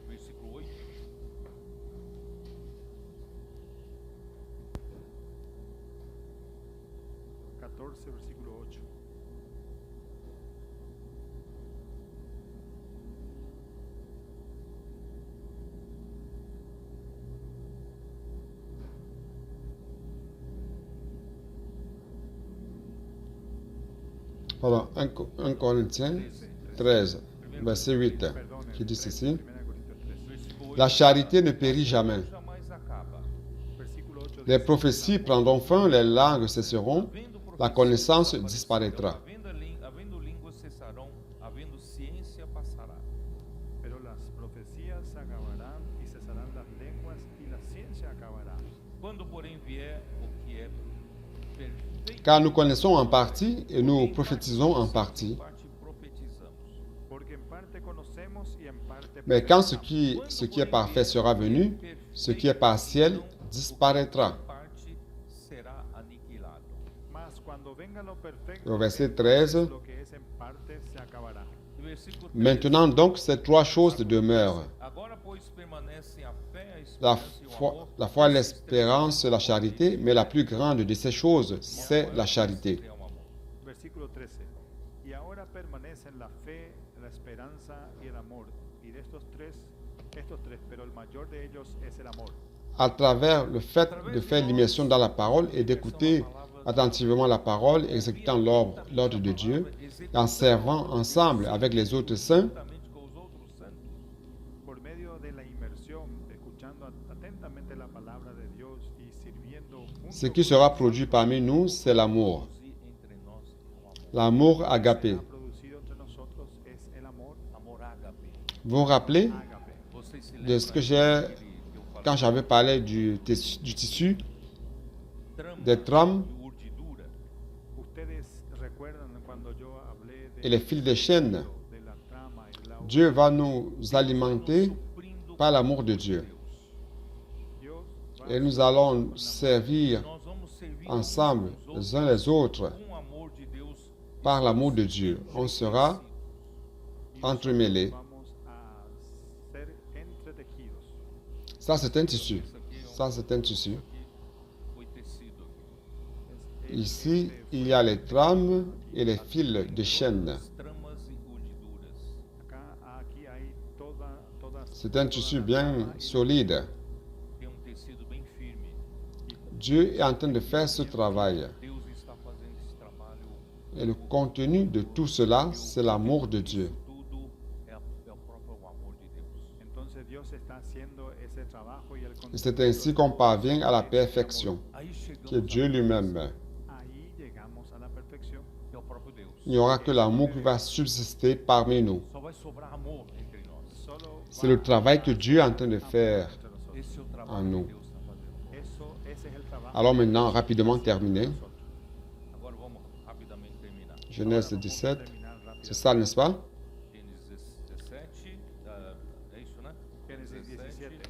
versículo 8. versículo 8. Pardon, 1 Corinthiens 13, verset 8, qui dit ceci. Primera de Corintios 13, Versículo 8. La charité ne périt jamais. Jamais acaba. versículo 8 Les dice, prophéties prendront fin, les langues cesseront, Havendo la connaissance disparaîtra. Havendo línguas Quando, porém, vier o que é perfeito, Car nous connaissons en partie et nous prophétisons en partie. parte profetizamos. Porque en parte conocemos y en parte Mais quand ce profetizamos. qui est parfait sera venu, ce qui est partiel disparaîtra. Parte será aniquilado. Mas cuando venga lo perfecto, Au verset 13, lo que es en parte se acabará. E versículo 13. maintenant donc ces trois choses demeurent. Agora, pois, permanecem a fé, a La esperança e o foi, amor. la foi, l'espérance, la charité, mais la plus grande de ces choses, c'est la charité. É o amor. Versículo 13. Y ahora permanecen la fe, la esperanza y el amor. Y de estos tres, pero el mayor de ellos es el amor. À travers le fait de faire l'immersion dans la parole et d'écouter attentivement la parole, exécutant l'ordre de Dieu, et en servant ensemble avec les autres saints, Juntamente com os outros santos, Por medio de la inmersión, escuchando atentamente la palabra de Dios y sirviendo ce qui sera produit parmi nous, c'est l'amour. e entre nós o amor. L'amour agapé. producido entre nosotros es el amor Amor ágape. Vous vous rappelez ágape. Vocês se de ce que lembram j'ai, daquele que eu falei? quand j'avais parlé du tissu, Trama des trames e urdidura. Ustedes recuerdan cuando yo hablé et les fils de chaîne. de la trama y la Dieu va nous alimenter Suprindo par l'amour de Dieu. Dios va Et nous allons servir nós vamos servir ensemble uns aos les uns les autres com o amor de Deus par l'amour de Dieu. On sera entremêlés. vamos a ser entretejidos. Ça, c'est un tissu. Ça, c'est un tissu. foi tecido aqui. Ici, il y a les trames et les fils de chaîne. Tramas e urdiduras. Aquí hay todas C'est un tissu bien solide. Tem tecido bem firme. Dieu est en train de faire ce travail. Deus está fazendo esse trabalho. Et le contenu de tout cela, c'est l'amour de Dieu. Tudo é o próprio amor de Deus. Entonces Dios está haciendo ese trabajo y el Et c'est ainsi qu'on parvient à la perfection, Aí qui est chegamos Dieu lui-même. ahí llegamos a la perfección. é o próprio Deus. Il n'y aura que l'amour qui va subsister parmi nous. Só vai sobrar amor entre nós. Solo C'est le travail que Dieu est en train de faire entre nosotros. Esse é o en trabalho nous. que Deus está fazendo. Ese es el trabajo. Alors maintenant, rapidement terminé. Agora vamos rapidamente terminar. Genèse 17. Terminar rápido. C'est ça, n'est-ce pas? Gênesis 17, é isso, né? Génesis 17.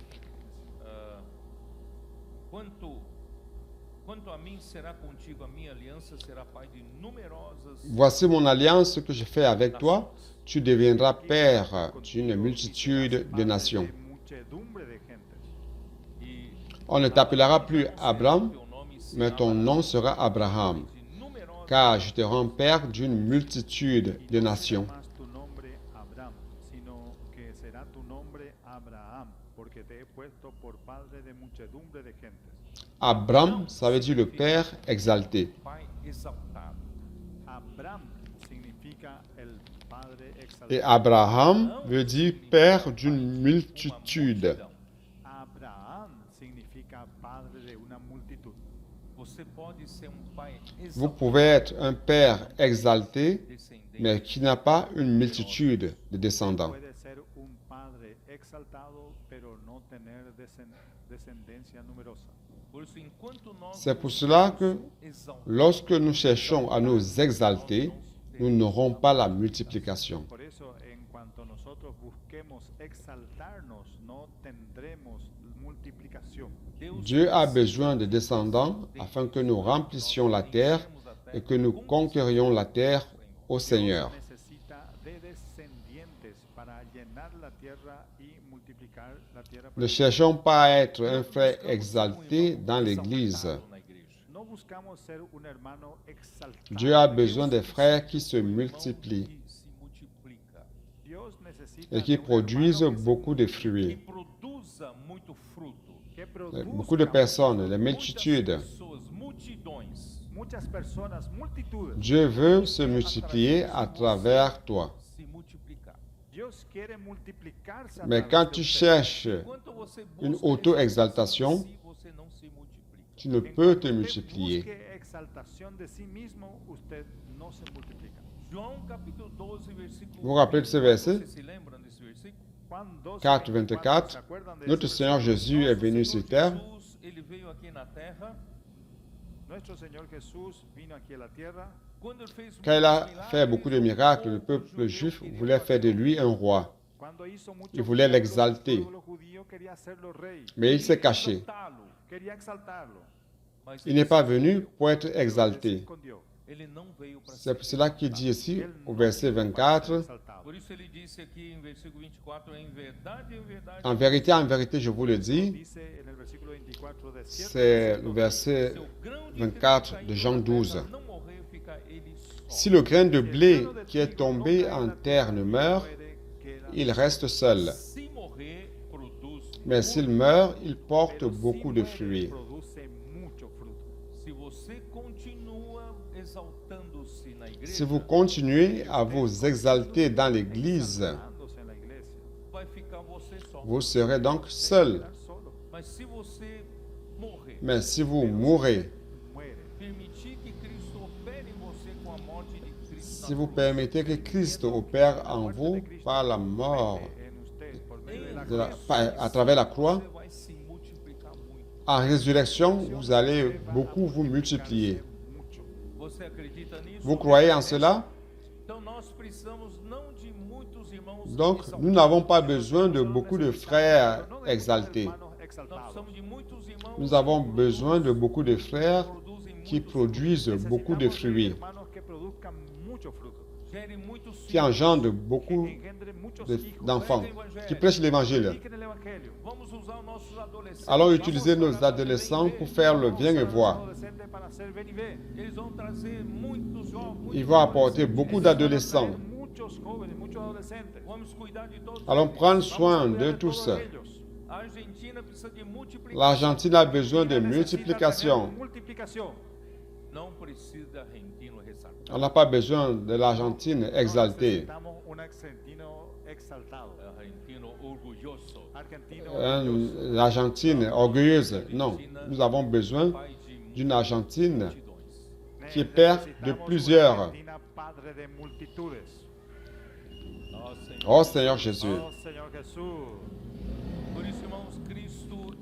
Quanto a mim, será contigo a minha aliança, será pai de numerosas Voici mon alliance que je fais avec toi. Tu deviendras père d'une multitude de nations. De muchedumbre de gentes. e On ne t'appellera plus Abraham, teu nome mais será ton nom sera Abraham, de numerosas car je te rends père d'une multitude de No nations. será más tu nombre Abraham, sino que será tu nombre Abraham, porque te he puesto por padre de muchedumbre de gentes. Abraham, ça veut dire le père exalté. pai exaltado. Abraham significa el padre exaltado. Et Abraham veut dire père d'une multitude. Abraham significa padre de una multitud. Você pode ser pai Vous exaltado, pouvez être un père exalté, descendente, mais qui n'a pas une multitude de descendants. Puede ser un padre exaltado, pero no tener descendencia numerosa. Por isso, enquanto nós C'est pour cela que exaltamos, lorsque nous cherchons à nous exalter, nous n'aurons pas la multiplication. Por eso, en cuanto nosotros busquemos exaltarnos, no tendremos multiplicación. Deus Dieu a besoin de descendants afin que nous remplissions la terre et que nous conquérions la terre au Seigneur. Necesita de descendientes para llenar la tierra y multiplicar la tierra. Ne cherchons pas à être un frère exalté dans l'Église. na igreja. No buscamos ser un hermano exaltado. Dieu a besoin des frères qui se multiplient Que se multiplica, Dios necesita et qui de un produisent hermano beaucoup de que fruits. produza muito fruto. que produzca Beaucoup de personnes, les multitudes. Muitas pessoas, multidões, muchas personas, multitudes. Dieu veut se multiplier à travers toi. se multiplicar. Dios quiere multiplicarse a Mais través quand de tu usted. cherches Enquanto você une busca auto-exaltation, si você não se multiplica. tu ne En peux cuanto te usted multiplier. busque exaltación de sí mismo, usted no se multiplica. João capítulo 12, versículo Vous vous rappelez de ce verset? Vocês se lembram desse versículo? Juan 12, 4, 24, 24, ¿se acuerdan de notre ese Seigneur versículo? Jésus est venu sur terre. Jesus, ele veio aqui na terra, Nuestro Señor Jesús vino aquí a la tierra. quando ele fez Quand il a muitos fait beaucoup de miracles, le o povo peuple judeu juif queria voulait faire de lui un roi. Cuando hizo muchos Il voulait milagros, l'exalter. el pueblo judío quería hacerlo rey, Mais il s'est caché. exaltá-lo, quería exaltarlo. mas Il n'est pas venu pour être Pero él se exalté. escondió. ele não veio para C'est ser pour cela qu'il dit ici, Él au no verset vino para ser 24, exaltado. Por isso ele disse aqui em versículo 24, em verdade, en vérité, je vous le dis, Dice en el versículo 24 de cierto, c'est le verset seu grão de 24 trigo de caindo Jean na terra, 12. não morrer, fica ele só. Si le grain de si el blé grano de qui est trigo no tombé cae en la terre ne meurt, muere, queda il reste seul. Se morrer, produz Mais s'il muito. meurt, il porte pero si beaucoup de muere, fruits. produce mucho fruto. Se você continua exaltando-se na igreja, Si vous continuez à vous exalter dans l'Église, Exaltándose en la iglesia, vai ficar você só. vous serez donc seul. quedar solo, Mas se você morrer, Mais si vous mourrez, muere. permitir que Cristo opere em você com a morte de Cristo si na vous cruz, permettez que Christ opère en vous par la mort, En usted, por medio de la de la- cruz, à travers la croix, você vai se multiplicar muito. en résurrection, vous allez beaucoup vous multiplier. mucho. Você acredita nisso? Vous croyez en cela? Então nós precisamos não de muitos irmãos Donc, exaltados. nous n'avons pas besoin de beaucoup de frères No de exaltés. hermanos Nós exaltados. precisamos de muitos irmãos Nous avons besoin de beaucoup de frères produzem qui muitos produisent beaucoup de Necesitamos fruits, hermanos que produzcan mucho fruto, frutos, gerem muitos qui filhos. engendrent que beaucoup engendren muchos hijos, d'enfants, qui prêchent l'Évangile. prediquen el evangelio. Vamos usar nossos adolescentes. Allons utiliser nos adolescents pour faire le bien et voir. Adolescentes para hacer ven y ver. Eles vão trazer muitos jovens. Ils vont apporter beaucoup d'adolescents. Muchos jóvenes, muchos adolescentes. Vamos cuidar de todos. Allons eles. prendre Vamos soin a cuidar de de tous. todos ellos. A Argentina precisa de multiplicação. L'Argentine a besoin de Necesita multiplication. tener multiplicación. Não precisa de argentino ressaltar. On n'a pas besoin de l'Argentine exaltée, Necesitamos un argentino exaltado. Argentino orgulhoso. Argentino une Argentine orgueilleuse. Non, nous avons besoin Pai de d'une Argentine multidões. qui est père de Necesitamos plusieurs. una Argentina, padre de multitudes. Oh Seigneur Jésus. Oh Señor Jesús. Por isso, irmãos, Cristo,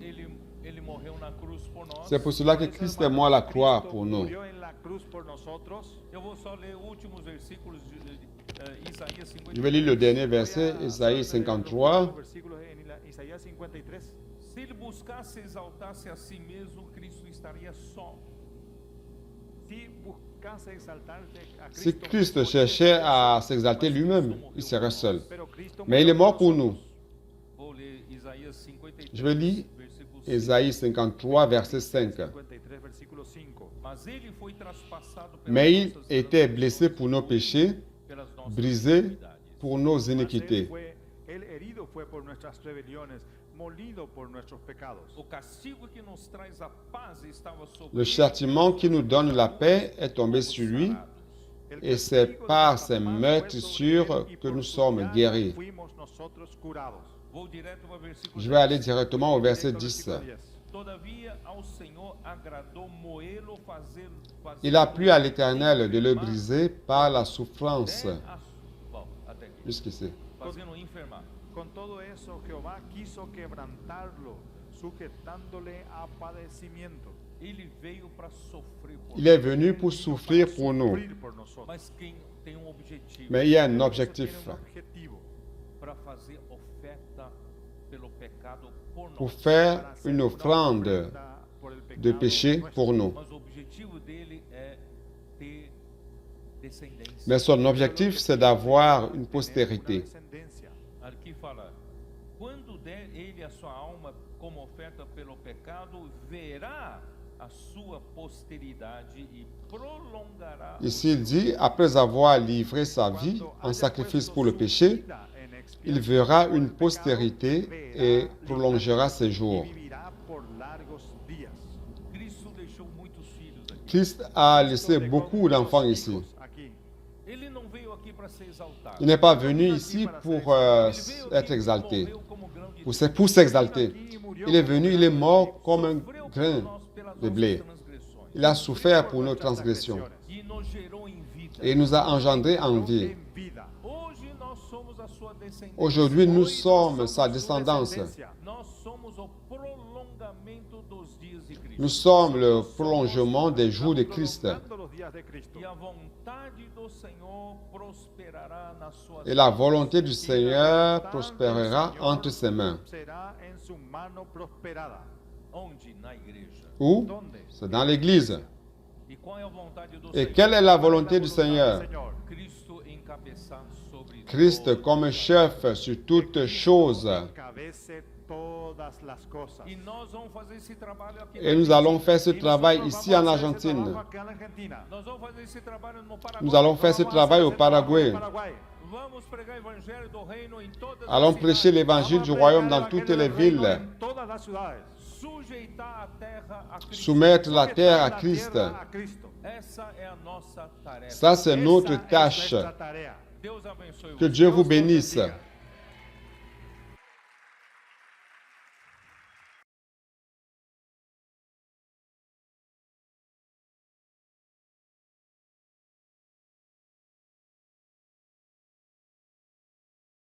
ele morreu na cruz por nós. C'est pour cela que Christ est mort à la croix Cristo pour nous. murió en la cruz por nosotros. Eu vou só ler últimos versículos de Isaías 53. Je vais lire le dernier verset, Voy a Isaïe leer 53. los versículos en Isaías 53. Se ele buscasse exaltar-se a si mesmo, Cristo estaria só. Si buscase exaltarse a Si Cristo, Christ cherchait à s'exalter lui-même, il serait seul. pero Cristo Mais il est murió mort pour nous. Vou ler Isaías 53, Je vais lire versículo 5. Isaïe 53, verset 5. 53, versículo 5. Mas ele foi traspassado Mais il nossas était blessé pour nos péchés, pelas nossas brisé iniquidades. pour nos Mas iniquités. él herido fue por nuestras rebeliones, molido por nuestros pecados. O castigo que nos traz a paz estava sobre Le châtiment qui nous donne la paix est tombé sur lui, El et c'est castigo de par nuestra ses paz fue meurtrissures sobre él, y que por nous su sommes llaga guéris. fuimos nosotros curados. Vou direto ao versículo Je vais aller directement au verset Directo al 10. versículo 10. Todavia ao Senhor agradou moê-lo, fazer Il a plu à l'Éternel de le briser par la souffrance. Bom, até aqui. Jusqu'ici. Fazendo enfermar. Con todo eso, Jehová quiso quebrantarlo, sujetándole a padecimiento. Ele veio para sofrer por Il est venu pour souffrir pour nous. Sufrir por nosotros. Mas quem tem um objetivo Mais il y a un Pero eso objectif tiene un objetivo, para fazer oferta pelo pecado por pour nós. faire para hacer une una offrande ofrenda por el de pecado péché nuestro. pour nous. Mas o objetivo dele é ter descendência. Mais son objectif, c'est d'avoir une postérité. Aqui fala, quando der ele a sua alma como oferta pelo pecado, verá a sua posteridade e prolongará. Ici, il dit, après avoir livré sa vie en sacrifice pour le péché, il verra une postérité et prolongera ses jours. Cristo deixou muitos filhos aqui. Christ a laissé beaucoup d'enfants ici. Ele não veio aqui para ser exaltado. Il n'est pas venu ici pour être exalté, pour s'exalter. Il est venu, il est mort comme un grain de blé. Il a souffert pour nos transgressions E nos gerou em vida. et il nous a engendrés en vie. Hoje nós somos a sua descendência. Aujourd'hui, nous sommes sa descendance. Nós somos o prolongamento dos dias de Cristo. Nous sommes le prolongement des jours de Christ. Prolongando los días de Cristo. E a vontade do Senhor prosperará na sua Et la volonté du Seigneur prospérera entre ses mains. Será en su mano prosperada. Onde? Na igreja. Où? ¿Dónde? C'est dans l'Église. E qual é a vontade do Et Senhor? quelle est la volonté du Seigneur? Señor. Cristo encabeçar sobre Christ todas comme as chef sur toutes choses. Encabece todas las cosas. E nós vamos fazer esse trabalho aqui. Et nous allons faire ce Y travail nosotros ici en vamos a hacer ese Argentine. trabajo acá en Argentina. Nós vamos fazer esse trabalho no Paraguai. Nous allons faire ce Vamos a travail hacer au ese trabajo en Paraguay. Paraguay. Vamos pregar o evangelho do reino em todas Allons as prêcher cidades. l'évangile du Vamos a royaume predicar dans el toutes evangelio les del reino villes. en todas las ciudades. Sujeitar a terra a Cristo. Soumettre la terre à Sujetar la Christ. tierra a Cristo. Essa é a nossa tarefa. Ça, c'est Esa notre es tâche. nuestra tarea. Deus abençoe Que você. Dieu vous Dios los bénisse. bendiga.